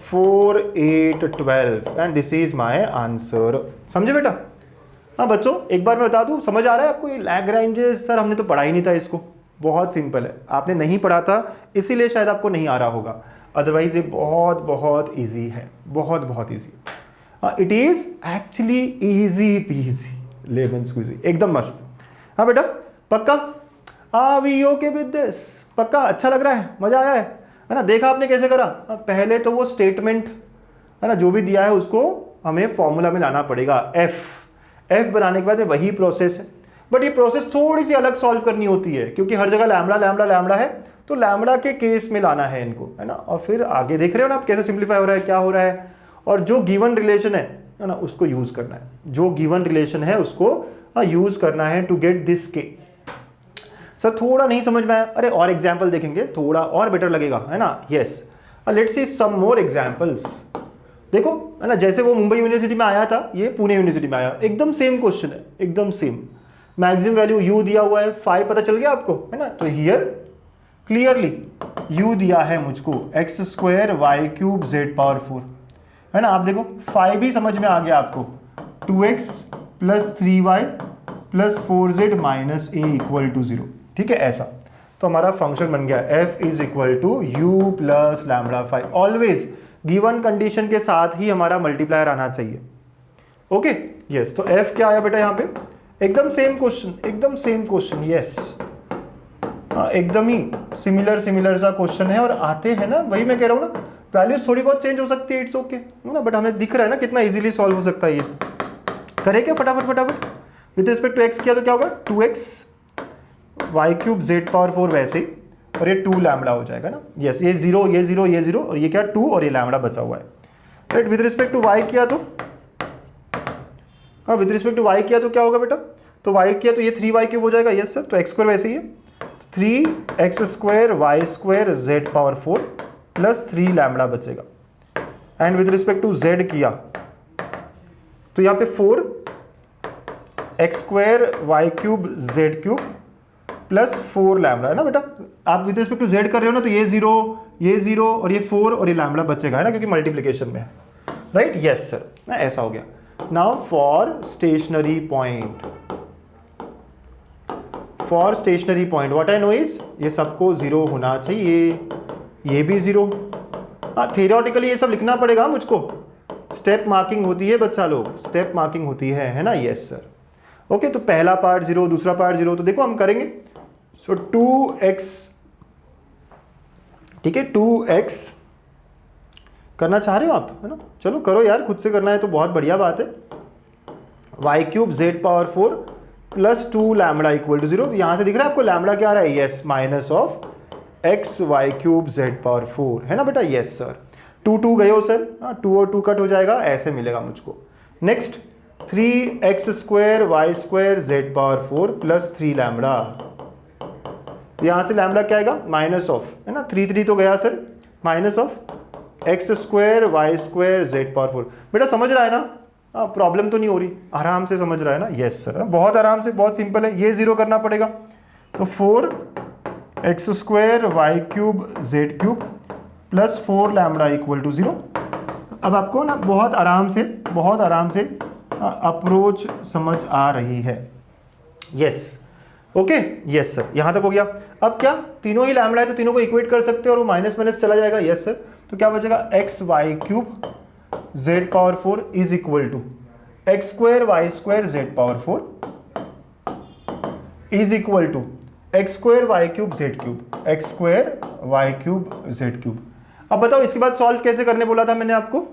4, 8, 12 and this is my answer. समझे बेटा? हाँ बच्चों, एक बार मैं बता दूं, समझ आ रहा है आपको? ये लैग्रेंजेस सर हमने तो पढ़ा ही नहीं था इसको, बहुत सिंपल है, आपने नहीं पढ़ा था इसीलिए शायद आपको नहीं आ रहा होगा, अदरवाइज ये बहुत बहुत ईजी है, बहुत बहुत easy. It is actually easy peasy, lemon squeezy, एकदम मस्त। हाँ बेटा, पक्का? We okay with this? पक्का? अच्छा लग रहा है? मजा आया है ना? देखा आपने कैसे करा? पहले तो वो स्टेटमेंट, है ना, जो भी दिया है उसको हमें फॉर्मूला में लाना पड़ेगा, एफ बनाने के बाद में वही प्रोसेस है, बट ये प्रोसेस थोड़ी सी अलग सॉल्व करनी होती है क्योंकि हर जगह लैम्बडा लैम्बडा लैम्बडा है, तो लैम्बडा के केस में लाना है इनको, है ना। और फिर आगे देख रहे हो ना आप कैसे सिंप्लीफाई हो रहा है, क्या हो रहा है, और जो गिवन रिलेशन है ना, उसको यूज करना है, जो गिवन रिलेशन है उसको यूज करना है टू गेट दिस के। सर थोड़ा नहीं समझ में आया, अरे और एग्जाम्पल देखेंगे थोड़ा और बेटर लगेगा, है ना, yes. Let's see some more examples. देखो, है ना, जैसे वो मुंबई यूनिवर्सिटी में आया था, ये पुणे यूनिवर्सिटी में आया, एकदम सेम क्वेश्चन है, एकदम सेम। मैक्सिमम वैल्यू यू दिया हुआ है, 5 पता चल गया आपको, है ना। तो हियर क्लियरली यू दिया है मुझको x² y³ z⁴, है ना। आप देखो 5 भी समझ में आ गया आपको, 2x + 3y + 4z - a = 0, ठीक है, ऐसा। तो हमारा फंक्शन बन गया f = u + λ5। Always given condition के साथ ही हमारा मल्टीप्लायर आना चाहिए, ओके, यस। तो f क्या आया बेटा यहाँ पे? एकदम सेम क्वेश्चन, एकदम सेम क्वेश्चन, यस। एकदम ही सिमिलर सा क्वेश्चन है और आते हैं ना, वही मैं कह रहा हूँ ना, वैल्यूज थोड़ी बहुत चेंज हो सकती है, इट्स ओके ना, बट हमें दिख रहा है ना कितना इजीली सॉल्व हो सकता है ये। करें क्या फटाफट विद रिस्पेक्ट टू एक्स किया तो क्या होगा 2x Y cube Z power 4 वैसे ही, और ये 2 लैम्बडा हो जाएगा ना। यस, ये 0 ये 0 ये 0 और ये क्या 2 और ये लैम्बडा बचा हुआ है, right. With respect to y किया तो विद रिस्पेक्ट टू वाई किया तो क्या होगा बेटा, तो वाई किया तो ये 3y क्यूब हो जाएगा। यस सर, तो एक्स स्क्वायर वैसे ही है, 3x² y² z power 4 plus 3 lambda बचेगा। And with respect to z किया तो यहाँ पे 4x² y³ z³ plus 4 lambda है ना बेटा। आप विद रिस्पेक्ट टू z कर रहे हो ना, तो ये 0 और ये 4 और ये लैम्बडा बचेगा है ना, क्योंकि मल्टीप्लीकेशन में है, राइट। यस सर, ऐसा हो गया। Now for stationary point, what I know is ये सबको 0 होना चाहिए, ये भी 0। थियोरेटिकली ये सब लिखना पड़ेगा मुझको, स्टेप मार्किंग होती है बच्चा लोग, स्टेप मार्किंग होती है ना। Yes sir, okay. तो पहला पार्ट 0, दूसरा पार्ट 0, तो देखो हम करेंगे। सो 2x, ठीक है, 2x करना चाह रहे हो आप, है ना, चलो करो यार, खुद से करना है तो बहुत बढ़िया बात है। y³ z power 4 plus 2 lambda equal to 0। यहां से दिख रहा है आपको लैम्बडा क्या आ रहा है, yes, minus of x y³ z power 4 है ना बेटा। यस सर, 2 गए हो सर, 2 और 2 कट हो जाएगा, ऐसे मिलेगा मुझको। Next 3x² y² z power 4 plus 3 lambda, यहां से लैम्बडा क्या आएगा, माइनस ऑफ, है ना, 3 तो गया sir, minus of x² y² z power 4। बेटा समझ रहा है ना, प्रॉब्लम तो नहीं हो रही, आराम से समझ रहा है ना। यस सर, बहुत आराम से, बहुत सिंपल है। ये 0 करना पड़ेगा, तो 4x² y³ z³ plus 4 lambda equal to 0। अब आपको ना बहुत आराम से अप्रोच समझ आ रही है। यस, ओके, यस सर, यहां तक हो गया। अब क्या, तीनों ही लैम्बडा है तो तीनों को इक्वेट कर सकते हो और वो माइनस माइनस चला जाएगा। यस सर, तो क्या बचेगा, x y³ z power 4 is equal to x² y² z power 4 is equal to x² y³ z³, x² y³ z³। अब बताओ इसके बाद सॉल्व कैसे करने बोला था मैंने आपको,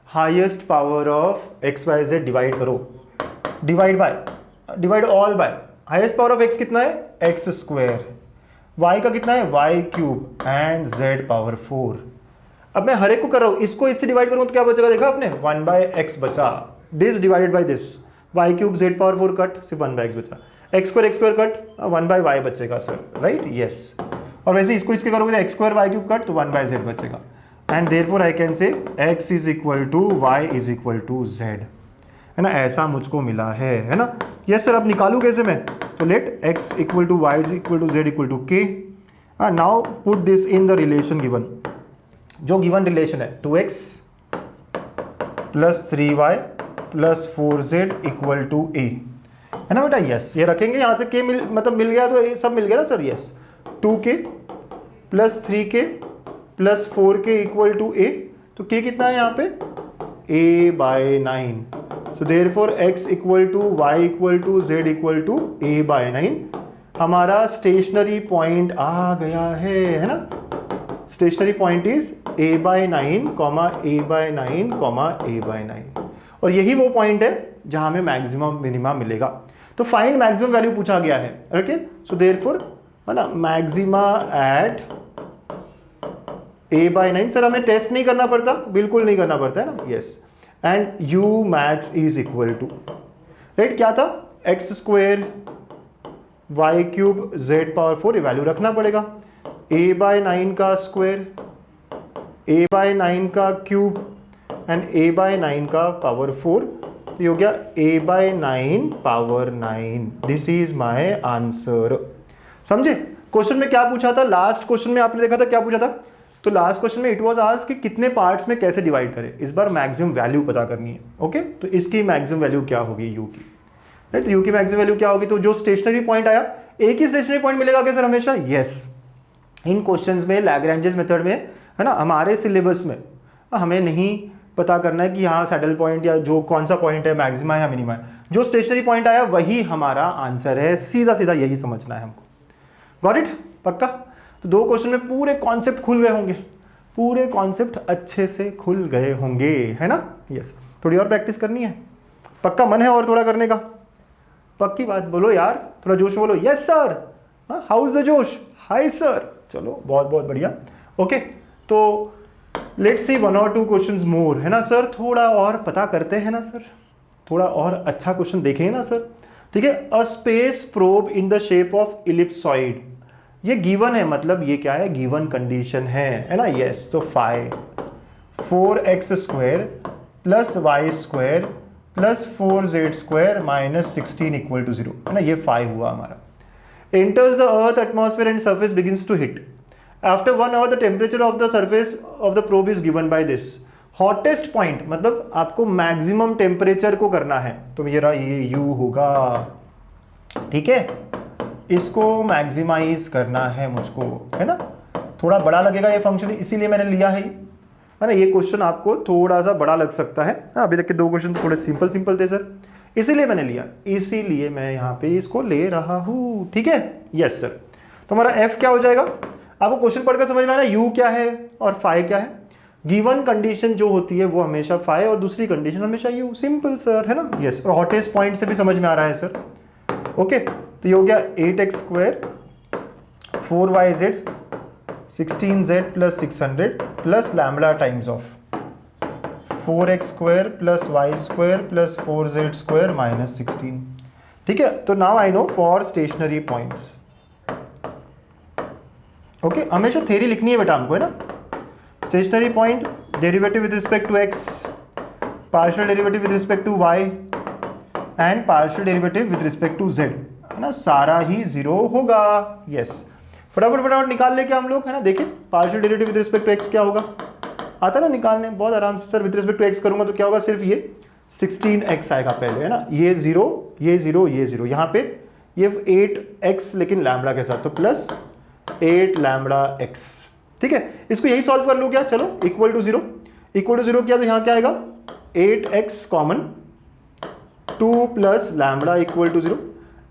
highest power of x y z divide करो, divide all by highest power of x कितना है, x², y का कितना है, y³ एंड z पावर 4। अब मैं हर एक को कर रहा हूं, इसको इससे डिवाइड करूंगा तो क्या बचेगा, देखा आपने, 1/x बचा, this divided by this, y³ z power 4 cut, सिर्फ 1/x बचा, x² कट, 1/y बचेगा सर, राइट। यस, और वैसे इसको इसके करोगे तो x² y³ कट, तो 1/z बचेगा। And therefore I can say x is equal to y is equal to z, है ना, ऐसा मुझको मिला है ना। यस सर, अब निकालू कैसे मैं, तो let x equal to y is equal to z equal to k। Now put this in the relation given, जो गिवन रिलेशन है 2x plus 3y plus 4z equal to a, है ना बेटा। यस, ये रखेंगे, यहाँ से k मिल गया तो ये सब मिल गया ना sir. Yes, 2k plus 3k plus 4k equal to a, तो k कितना है यहाँ पे, a/9। So therefore x equal to y equal to z equal to a/9। हमारा स्टेशनरी पॉइंट आ गया है ना। Stationary point is a/9, a/9, a/9, और यही वो पॉइंट है जहां हमें मैक्सिमम मिनिमा मिलेगा। तो फाइंड मैक्सिमम वैल्यू पूछा गया है, ओके। सो देयरफॉर, है ना, मैक्सिमा एट a/9। सर हमें टेस्ट नहीं करना पड़ता, बिल्कुल नहीं करना पड़ता है ना। Yes, and u max is equal to, right, क्या था, x² y³ z पावर 4, ये वैल्यू रखना पड़ेगा, a/9 का स्क्वायर, a/9 का क्यूब एंड a/9 का पावर 4, तो ये हो गया a/9 power 9। This is my answer. समझे क्वेश्चन में क्या पूछा था, लास्ट क्वेश्चन में आपने देखा था क्या पूछा था, तो लास्ट क्वेश्चन में इट वाज आस्क्ड कि कितने पार्ट्स में कैसे डिवाइड करें। इस बार मैक्सिमम वैल्यू पता करनी है, ओके। तो इसकी मैक्सिमम वैल्यू क्या होगी, u की, राइट। तो u की मैक्सिमम वैल्यू क्या होगी, तो जो स्टेशनरी पॉइंट आया, एक ही स्टेशनरी पॉइंट मिलेगा क्या सर हमेशा, यस। इन क्वेश्चंस में लैग्रेंजेस मेथड में, है ना, हमारे सिलेबस में हमें नहीं पता करना है कि यहाँ सैडल पॉइंट या जो कौन सा पॉइंट है, मैक्सिमा या मिनिमा है, जो स्टेशनरी पॉइंट आया वही हमारा आंसर है, सीधा सीधा यही समझना है हमको। Got it. पक्का? तो 2 क्वेश्चन में पूरे कॉन्सेप्ट खुल गए होंगे, पूरे कॉन्सेप्ट अच्छे से खुल गए होंगे, है ना? यस। थोड़ी और प्रैक्टिस करनी है, पक्का मन है और थोड़ा करने का? पक्की बात बोलो यार, थोड़ा जोश बोलो। Yes sir, how is the जोश? Hi sir. चलो बहुत बहुत बढ़िया। ओके, तो लेट्स सी 1 और 2 क्वेश्चंस मोर, है ना सर? थोड़ा और पता करते हैं ना सर, थोड़ा और अच्छा क्वेश्चन देखेंगे ना सर? ठीक है। A space probe in the shape of ellipsoid, ये गिवन है, मतलब ये क्या है? गिवन कंडीशन है ना? यस। तो 4x square plus y square plus 4z square minus 16 equal to 0, है ना? ये 5 हुआ हमारा। enters the earth atmosphere and surface begins to heat. After 1 hour the temperature of the surface of the probe is given by this. Hottest point मतलब आपको maximum temperature को करना है, तो मेरा ये u होगा, ठीक है? इसको मैक्सिमाइज करना है मुझको, है ना? थोड़ा बड़ा लगेगा ये फंक्शन, इसीलिए मैंने लिया है ना? ये क्वेश्चन आपको थोड़ा सा बड़ा लग सकता है। अभी तक के 2 क्वेश्चन थोड़े सिंपल सिंपल थे सर, इसीलिए मैंने लिया, इसीलिए मैं यहाँ पे इसको ले रहा हूँ, ठीक है? Yes sir. तो हमारा f क्या हो जाएगा? आपको क्वेश्चन पढ़कर समझ में आना u क्या है और फाई क्या है। गिवन कंडीशन जो होती है वो हमेशा फाई और दूसरी कंडीशन हमेशा u, सिंपल सर, है ना? यस। और हॉटेस्ट पॉइंट से भी समझ में आ रहा है सर। ओके, तो ये हो गया 8x square 4yz 16z plus 600 plus lambda times of 4x square plus y square plus 4z square minus 16, ठीक है? तो now I know for stationary points. Okay, हमेशा थ्योरी लिखनी है बेटा हमको, है ना? Stationary point, derivative with respect to x, partial derivative with respect to y and partial derivative with respect to z, है ना? सारा ही 0 होगा। यस, फटाफट फटाफट निकाल लेके हम लोग, है ना? देखिए partial derivative with respect to x क्या होगा, आता ना निकालने बहुत आराम से। Sir with respect to x करूंगा तो क्या होगा? सिर्फ ये 16x आएगा पहले, है ना? ये 0 ये 0 ये 0, यहाँ पे ये 8x लेकिन लैम्बडा के साथ, तो प्लस 8 लैम्बडा x, ठीक है? इसको यही सॉल्व कर लूँ क्या? चलो इक्वल टू 0, इक्वल टू 0 किया तो यहाँ क्या आएगा? 8x common 2 plus lambda equal to 0।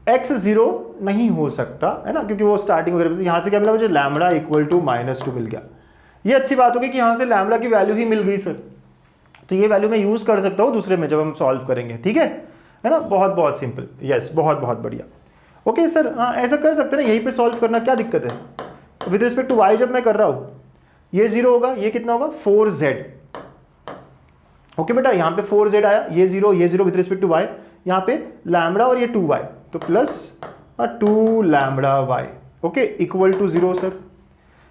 x 0 नहीं हो सकता, है ना? क्योंकि वो स्टार्टिंग वगैरह, यहाँ से क्या मिला मुझे? लैम्बडा इक्वल टू -2 मिल गया। ये अच्छी बात होगी कि यहाँ से लैम्बडा की वैल्यू ही मिल गई सर, तो ये वैल्यू मैं यूज़ कर सकता हूँ दूसरे में जब हम सॉल्व करेंगे, ठीक है ना? बहुत बहुत सिंपल। यस, बहुत बहुत बढ़िया। ओके सर, हाँ ऐसा कर सकते हैं ना, यहीं पे सॉल्व करना, क्या दिक्कत है? विद रिस्पेक्ट टू y जब मैं कर रहा हूँ ये 0 होगा, ये कितना होगा? 4z। ओके बेटा, यहाँ पे 4z आया, ये 0 विद रिस्पेक्ट टू y, यहाँ पे लैम्बडा और ये 2y, तो plus 2 lambda y, okay, equal to 0 sir,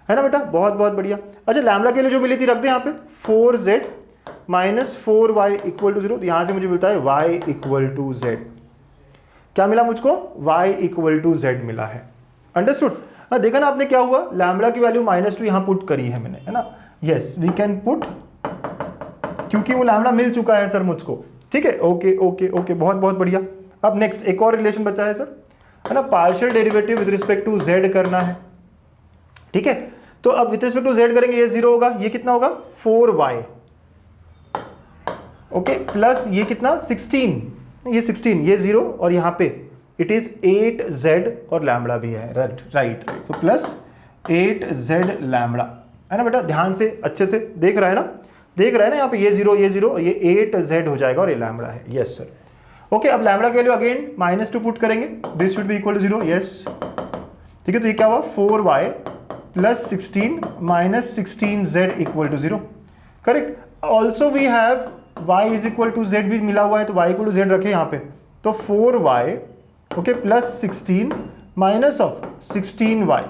है ना बेटा? बहुत बहुत बढ़िया। अच्छा, लैम्बडा के लिए जो मिली थी रख दे यहाँ पे, 4z minus 4y equal to 0, तो यहाँ से मुझे मिलता है y इक्वल टू z। क्या मिला मुझको? y इक्वल टू z मिला है। अंडरस्टूड? देखा ना आपने क्या हुआ? लैम्बडा की वैल्यू -2 यहाँ पुट करी है मैंने, है ना? यस, वी कैन पुट, क्योंकि वो लैम्बडा मिल चुका है सर मुझको, ठीक है? ओके ओके ओके, बहुत बहुत बढ़िया। अब नेक्स्ट एक और रिलेशन बचा है सर, है ना? Partial derivative with respect to z करना है, ठीक है? तो अब विद रिस्पेक्ट टू z करेंगे, ये 0 होगा, ये कितना होगा? 4y, ओके, प्लस ये कितना? 16, ये 16, ये 0 और यहाँ पे इट इज 8z और लैम्बडा भी है, राइट, तो प्लस 8z लैम्बडा, है ना बेटा? ध्यान से अच्छे से देख रहा है ना, देख रहा है ना? यहाँ पे ये 0 ये 0 और ये 8z हो जाएगा और ये लैम्बडा है। Yes sir. ओके, अब लैम्बडा की वैल्यू अगेन -2 पुट करेंगे, this should be equal to 0। Yes, ठीक है, तो ये क्या हुआ? 4y plus 16 minus 16z equal to 0, correct? Also we have y is equal to z भी मिला हुआ है, तो y इक्वल टू z रखे यहाँ पे, तो 4y, okay, plus 16 minus of 16y,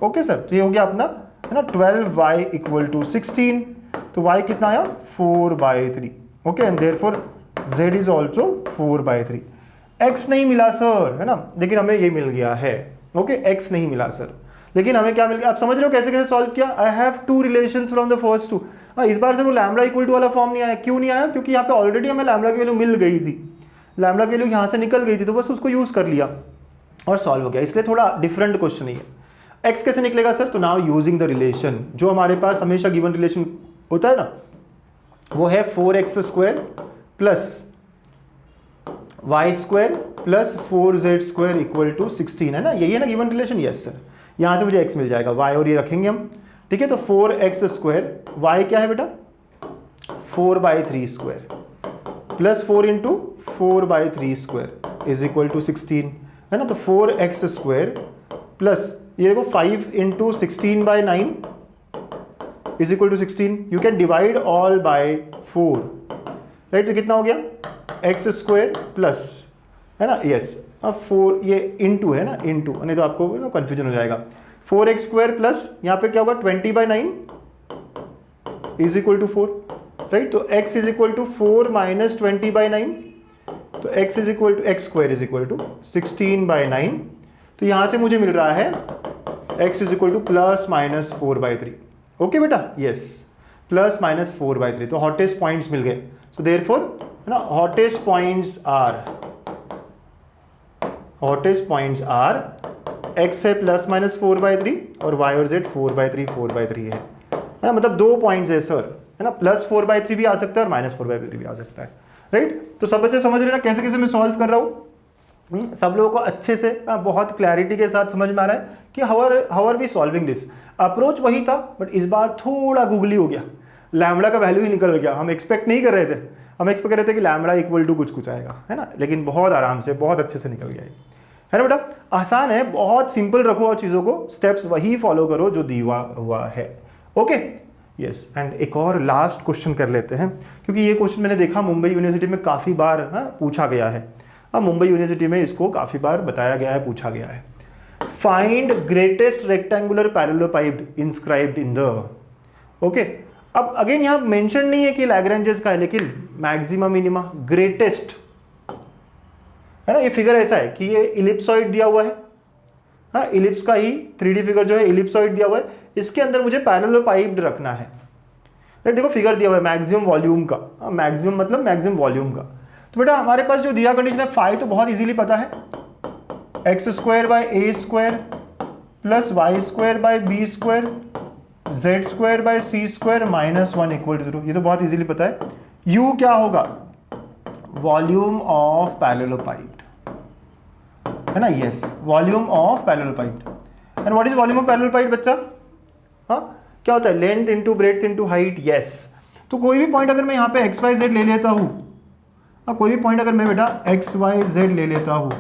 okay sir, तो ये हो गया अपना, है ना? 12y इक्वल टू 16, तो y कितना आया? 4/3, okay, and therefore z is also 4/3। x नहीं मिला सर, है ना? लेकिन हमें ये मिल गया है, ओके, x नहीं मिला सर, लेकिन हमें क्या मिल गया? आप समझ रहे हो कैसे कैसे सॉल्व किया? I have 2 relations from the first 2। इस बार से वो लैम्बडा इक्वल टू वाला फॉर्म नहीं आया। क्यों नहीं आया? क्योंकि यहाँ पे ऑलरेडी हमें लैम्बडा की वैल्यू मिल गई थी, लैम्बडा की वैल्यू यहाँ से निकल गई थी, तो बस उसको यूज कर लिया और सॉल्व हो गया। इसलिए थोड़ा डिफरेंट क्वेश्चन ही है। एक्स कैसे निकलेगा सर? तो नाउ यूजिंग द रिलेशन जो हमारे पास हमेशा गिवन रिलेशन होता है ना, वो है 4x square plus y square plus 4z square equal to 16, है ना? यही है ना गिवन रिलेशन? यस सर, यहाँ से मुझे x मिल जाएगा, y और ये रखेंगे हम, ठीक है। तो 4x², y क्या है बेटा 4/3² plus 4 into 4/3² is equal to 16, है ना। तो 4x² प्लस ये देखो 5 into 16/9 is equal to 16। You can divide all by 4, right. तो कितना हो गया x² प्लस, है ना, यस। अब 4 ये इंटू है ना, इंटू, नहीं तो आपको ना कन्फ्यूजन हो जाएगा। 4x² प्लस यहाँ पे क्या होगा 20/9 इज इक्वल टू 4, राइट। तो x is equal to 4 minus 20/9, तो x is equal to x² is equal to 16/9। तो यहाँ से मुझे मिल रहा है x is equal to plus minus 4/3। Okay बेटा, यस, प्लस माइनस 4/3। तो हॉटेस्ट पॉइंट्स मिल गए। सो देयरफॉर, है ना, हॉटेस्ट पॉइंट्स आर x है प्लस माइनस 4/3 और y और z 4/3 है ना। मतलब 2 पॉइंट्स है सर, है ना। प्लस 4/3 भी आ सकता है और माइनस 4/3 भी आ सकता है, राइट। तो सब बच्चे समझ रहे ना कैसे कैसे मैं सॉल्व कर रहा हूँ। सब लोगों को अच्छे से बहुत क्लैरिटी के साथ समझ में आ रहा है कि how are we solving this. Approach वही था, बट इस बार थोड़ा गूगली हो गया, लैम्बडा का वैल्यू ही निकल गया। हम एक्सपेक्ट नहीं कर रहे थे, हम एक्सपेक्ट कर रहे थे कि लैम्बडा इक्वल टू कुछ आएगा, है ना, लेकिन बहुत आराम से बहुत अच्छे से निकल गया, है ना बेटा। आसान है, बहुत सिंपल रखो और चीज़ों को, स्टेप्स वही फॉलो करो जो दिया हुआ है। Okay, yes. एंड एक और लास्ट क्वेश्चन कर लेते हैं, क्योंकि ये क्वेश्चन मैंने देखा मुंबई यूनिवर्सिटी में काफ़ी बार पूछा गया है। अब मुंबई यूनिवर्सिटी में इसको काफ़ी बार बताया गया है, पूछा गया है। Find greatest rectangular parallelepiped inscribed in the, okay. अब अगेन यहाँ मेंशन नहीं है कि लैग्रेंजेस का है, लेकिन मैक्सिमा मिनिमा ग्रेटेस्ट, है ना। ये फिगर ऐसा है कि ये इलिप्सॉइड दिया हुआ है, हाँ, इलिप्स का ही 3D फिगर जो है इलिप्सॉइड दिया हुआ है, इसके अंदर मुझे पैरेललोपाइड रखना है। देखो फिगर दिया हुआ है मैक्सिमम वॉल्यूम का, मैक्सिमम मतलब मैक्सिमम वॉल्यूम का। तो बेटा हमारे पास जो दिया कंडीशन है फाई तो बहुत इजीली पता है, x² plus y² z² minus 1 equal to 0। ये तो बहुत इजीली पता है। u क्या होगा, वॉल्यूम ऑफ पैरेललोपाइड, है ना, yes, volume of parallelepiped. And what is volume of parallelepiped बच्चा, हाँ, क्या होता है, length into breadth into height, yes. तो कोई भी पॉइंट अगर मैं यहाँ पे x y z ले लेता हूँ, कोई भी पॉइंट अगर मैं बेटा x y z ले लेता हूँ,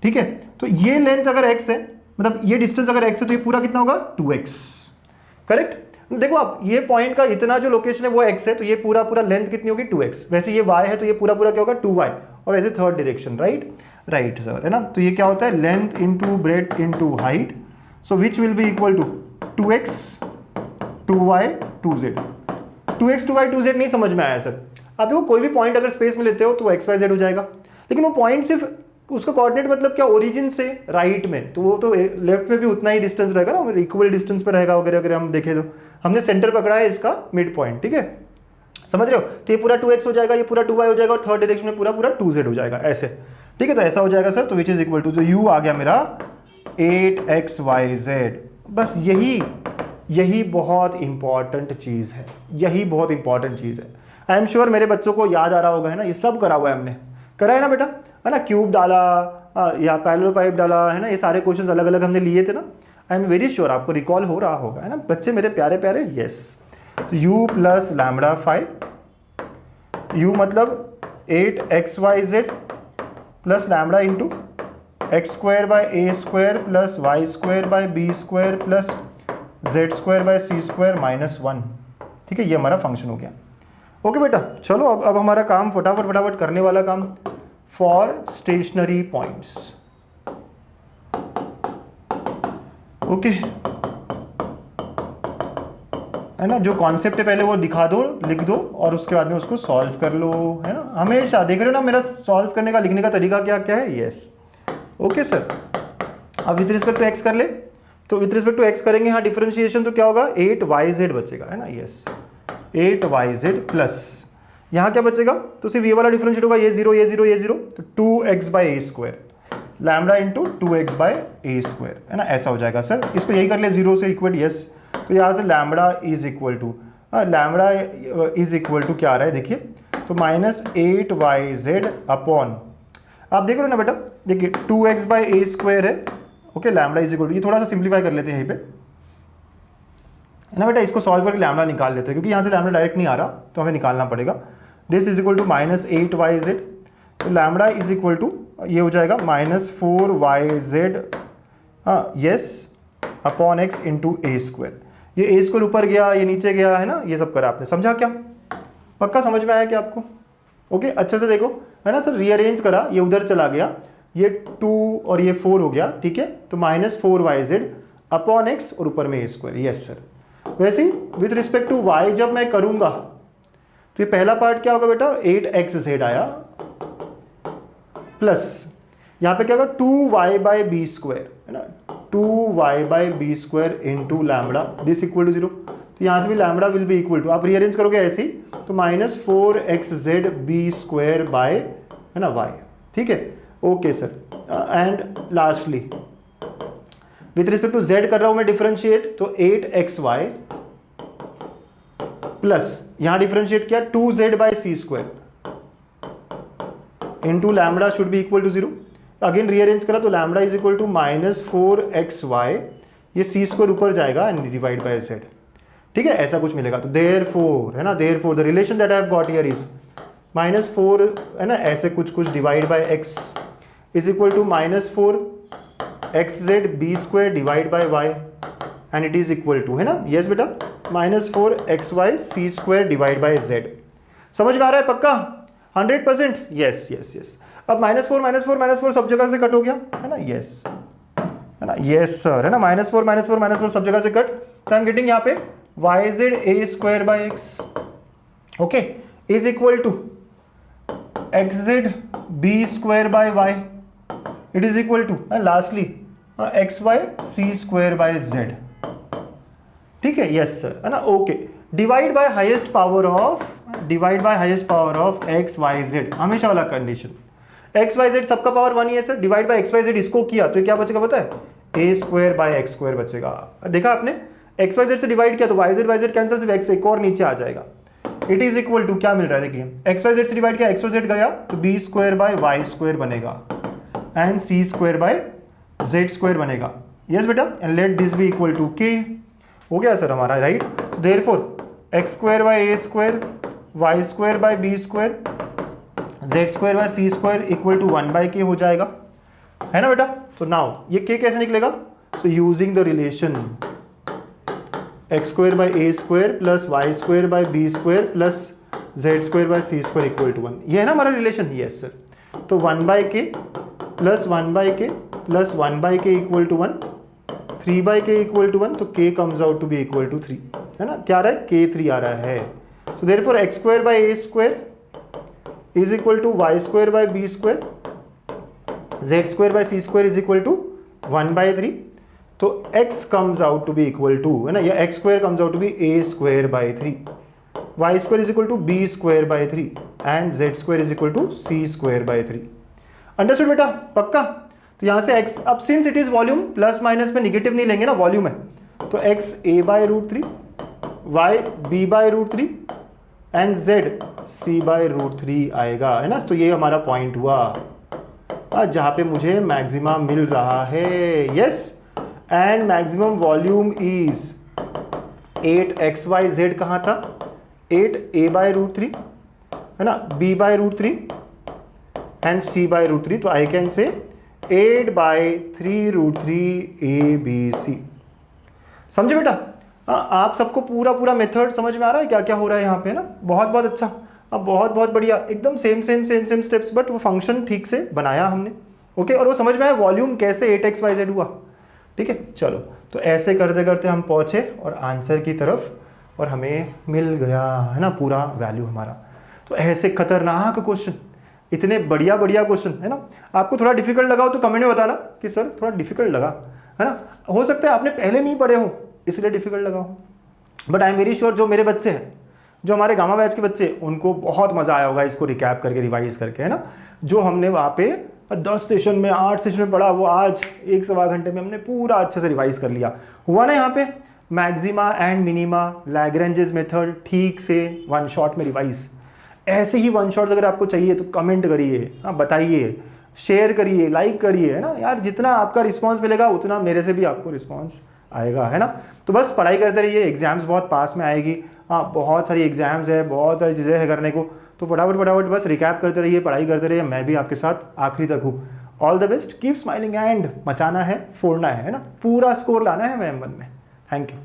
ठीक है, तो ये लेंथ अगर x है, मतलब ये डिस्टेंस अगर x है, तो ये पूरा कितना होगा 2x, करेक्ट। देखो आप ये पॉइंट का इतना जो लोकेशन है वो x है, तो ये पूरा लेंथ कितनी होगी 2x। वैसे ये y है तो ये पूरा क्या होगा 2y, और ऐसे थर्ड डायरेक्शन, राइट सर, है ना। तो ये क्या होता है, length into breadth into height, so which will be equal to 2x 2y 2z। 2x 2y 2z नहीं समझ में आया सर। आप देखो कोई भी पॉइंट अगर स्पेस में लेते हो तो x y z हो जाएगा, लेकिन वो पॉइंट सिर्फ उसका कोऑर्डिनेट मतलब क्या, ओरिजिन से राइट में, तो वो तो लेफ्ट में भी उतना ही डिस्टेंस रहेगा ना, इक्वल डिस्टेंस पे रहेगा वगैरह। अगर हम देखें तो हमने सेंटर पकड़ा है इसका मिड पॉइंट, ठीक है, समझ रहे हो। तो ये पूरा 2x हो जाएगा, ये पूरा 2y हो जाएगा, और थर्ड डायरेक्शन में पूरा 2z हो जाएगा, ऐसे, ठीक है। तो ऐसा हो जाएगा सर। तो विच इज इक्वल टू, जो u आ गया मेरा 8xyz। बस यही बहुत इंपॉर्टेंट चीज़ है, यही बहुत इंपॉर्टेंट चीज़ है। आई एम श्योर मेरे बच्चों को याद आ रहा होगा, है ना, ये सब करा हुआ है हमने, करा है ना बेटा, है ना। क्यूब डाला या पैरेललोपाइड डाला, है ना, ये सारे क्वेश्चंस अलग अलग हमने लिए थे ना। आई एम वेरी श्योर आपको रिकॉल हो रहा होगा, है ना बच्चे मेरे प्यारे प्यारे, यस। तो u plus lambda phi, u मतलब 8xyz plus lambda into x² plus y² plus z² minus 1, ठीक है। ये हमारा फंक्शन हो गया। ओके बेटा, चलो अब हमारा काम फटाफट करने वाला काम, फॉर स्टेशनरी पॉइंट्स, ओके, है ना। जो कॉन्सेप्ट है पहले वो दिखा दो, लिख दो, और उसके बाद में उसको सॉल्व कर लो, है ना। हमेशा देख रहे हो ना मेरा सॉल्व करने का, लिखने का तरीका क्या है, यस, ओके सर। अब विथ रिस्पेक्ट टू एक्स कर ले, तो विथ रिस्पेक्ट टू एक्स करेंगे, हाँ डिफरेंशिएशन, तो क्या होगा 8yz बचेगा, है ना, यस, 8yz प्लस यहाँ क्या बचेगा, तो सिर्फ ये वाला डिफरेंशिएट होगा, ये 0 ये 0 ये 0, तो 2x/a² लैम्बडा इंटू 2x/a², है ना, ऐसा हो जाएगा सर। इसको यही कर ले 0 से इक्वल, यस। तो यहाँ से लैम्बडा इज इक्वल टू क्या आ रहा है देखिए, तो -8yz अपॉन, आप देख रहे हो ना बेटा, देखिए 2x/a² है okay lambda is equal to, ये थोड़ा सा सिंप्लीफाई कर लेते हैं यहीं पे, है ना बेटा, इसको सॉल्व करके लैम्बडा निकाल लेते हैं क्योंकि यहाँ से लैम्बडा डायरेक्ट नहीं आ रहा तो हमें निकालना पड़ेगा। This is equal to -8yz, तो लैम्बडा इज इक्वल टू ये हो जाएगा -4yz yes upon x into a square. ये ए स्क्वायर ऊपर गया, ये नीचे गया, है ना, ये सब करा आपने, समझा क्या? पक्का समझ में आया क्या आपको? ओके अच्छे से देखो, है ना सर, रीअरेंज करा, ये उधर चला गया, ये 2 और ये 4 हो गया, ठीक है, तो -4yz अपॉन x और ऊपर में ए स्क्वायर, यस सर। वैसे ही विथ रिस्पेक्ट टू y जब मैं करूंगा तो ये पहला पार्ट क्या होगा बेटा, 8xz आया, प्लस यहाँ पे क्या होगा 2y/b स्क्वायर, है ना, 2y/b² into lambda this equal to 0, तो यहाँ से भी lambda will be equal to, आप रीअरेंज करोगे ऐसे ही तो -4xzb² बाय, है ना, y, ठीक है, okay sir. And lastly with respect to z कर रहा हूं मैं डिफरेंशिएट, तो 8xy प्लस यहां डिफरेंशिएट किया 2z/c² into lambda should be equal to 0, again rearrange करा तो lambda is equal to -4xy, ये c² ऊपर जाएगा एंड डिवाइड बाय z, ठीक है, ऐसा कुछ मिलेगा। तो देयरफॉर, है ना, therefore the relation that I have got here is -4, है ना, ऐसे कुछ divide by x is equal to -4xzb² divide by y and it is equal to, है ना, यस बेटा, -4xyc² डिवाइड बाय z। समझ में आ रहा है पक्का? 100%? Yes yes yes. अब -4 सब जगह से कट हो गया, है ना, यस, है ना, यस सर, है ना, -4 सब जगह से कट, तो आई एम गेटिंग यहाँ पे yza² x, okay, is equal to xzb² y, it is equal to lastly xyc²/z, ठीक है, यस सर, है ना, okay. Divide by highest power of x y z, हमेशा वाला कंडीशन, x y z सबका power 1 ही है sir, divide by x y z इसको किया तो क्या बचेगा पता है, a²/x² बचेगा। देखा आपने, x y z से डिवाइड किया तो y z कैंसिल, सिर्फ x एक और नीचे आ जाएगा, इट इज इक्वल टू क्या मिल रहा है, देखिए x y z से डिवाइड किया, x y z गया तो b²/y² बनेगा एंड c²/z² बनेगा, यस बेटा, and let this be equal to k, हो गया सर हमारा, right. Therefore x²/a², y²/b², z²/c² equal to 1/k हो जाएगा, है ना बेटा। तो नाउ ये k कैसे निकलेगा, तो using the relation x²/a² plus y²/b² plus z²/c² equal to 1, ये है ना हमारा रिलेशन, यस सर। तो 1/k plus 1/k plus 1/k equal to 1, 3/k equal to 1, तो k comes out to be equal to 3, है ना, क्या आ रहा है, k3 आ रहा है। So therefore x²/a² is equal to y²/b², z²/c² is equal to 1/3, तो x comes out to be equal to, है ना, या x² comes out to be a²/3, y² is equal to b²/3 and z² is equal to c²/3। Understood बेटा, पक्का? तो यहां से x, अब since it is volume, plus minus में निगेटिव नहीं लेंगे ना, वॉल्यूम है, तो x a/√3, y b/√3 and z c/√3 आएगा, है ना। तो ये हमारा पॉइंट हुआ जहां पे मुझे मैक्सिमा मिल रहा है, yes, and maximum volume is 8xyz, कहाँ था, 8a/√3, है ना, b/√3 एंड c/√3, तो आई कैन से 8/3√3 ABC। समझे बेटा? आप सबको पूरा मेथड समझ में आ रहा है क्या क्या हो रहा है यहाँ पे, ना, बहुत बहुत अच्छा, अब बहुत बढ़िया, एकदम सेम स्टेप्स, बट वो फंक्शन ठीक से बनाया हमने, ओके, और वो समझ में आया वॉल्यूम कैसे 8xyz हुआ, ठीक है। चलो, तो ऐसे करते करते हम पहुंचे और आंसर की तरफ, और हमें मिल गया, है ना, पूरा वैल्यू हमारा। तो ऐसे खतरनाक क्वेश्चन, इतने बढ़िया क्वेश्चन, है ना। आपको थोड़ा डिफिकल्ट लगा हो तो कमेंट में बताना कि सर थोड़ा डिफिकल्ट लगा, है ना, हो सकता है आपने पहले नहीं पढ़े हो इसलिए डिफिकल्ट लगा हो, but I am very sure जो मेरे बच्चे हैं, जो हमारे गामा बैच के बच्चे, उनको बहुत मज़ा आया होगा इसको रिकैप करके, रिवाइज करके, है ना। जो हमने वहाँ पे 10 सेशन में 8 सेशन में पढ़ा, वो आज 1-1.25 घंटे में हमने पूरा अच्छे से रिवाइज कर लिया, हुआ ना। यहाँ पे maxima and minima, Lagrange's method ठीक से 1 शॉट में रिवाइज। ऐसे ही 1 शॉट्स अगर आपको चाहिए तो कमेंट करिए, हाँ बताइए, शेयर करिए, लाइक करिए, है ना यार। जितना आपका रिस्पॉन्स मिलेगा उतना मेरे से भी आपको रिस्पॉन्स आएगा, है ना। तो बस पढ़ाई करते रहिए, एग्जाम्स बहुत पास में आएगी। हाँ, बहुत सारी एग्जाम्स है, बहुत सारी चीज़ें हैं करने को, तो फटाफट फटाफट बस रिकैप करते रहिए, पढ़ाई करते रहिए। मैं भी आपके साथ आखिरी तक हूँ। All the best, keep smiling and मचाना है, फोड़ना है ना, पूरा स्कोर लाना है मैम 1 में। Thank you.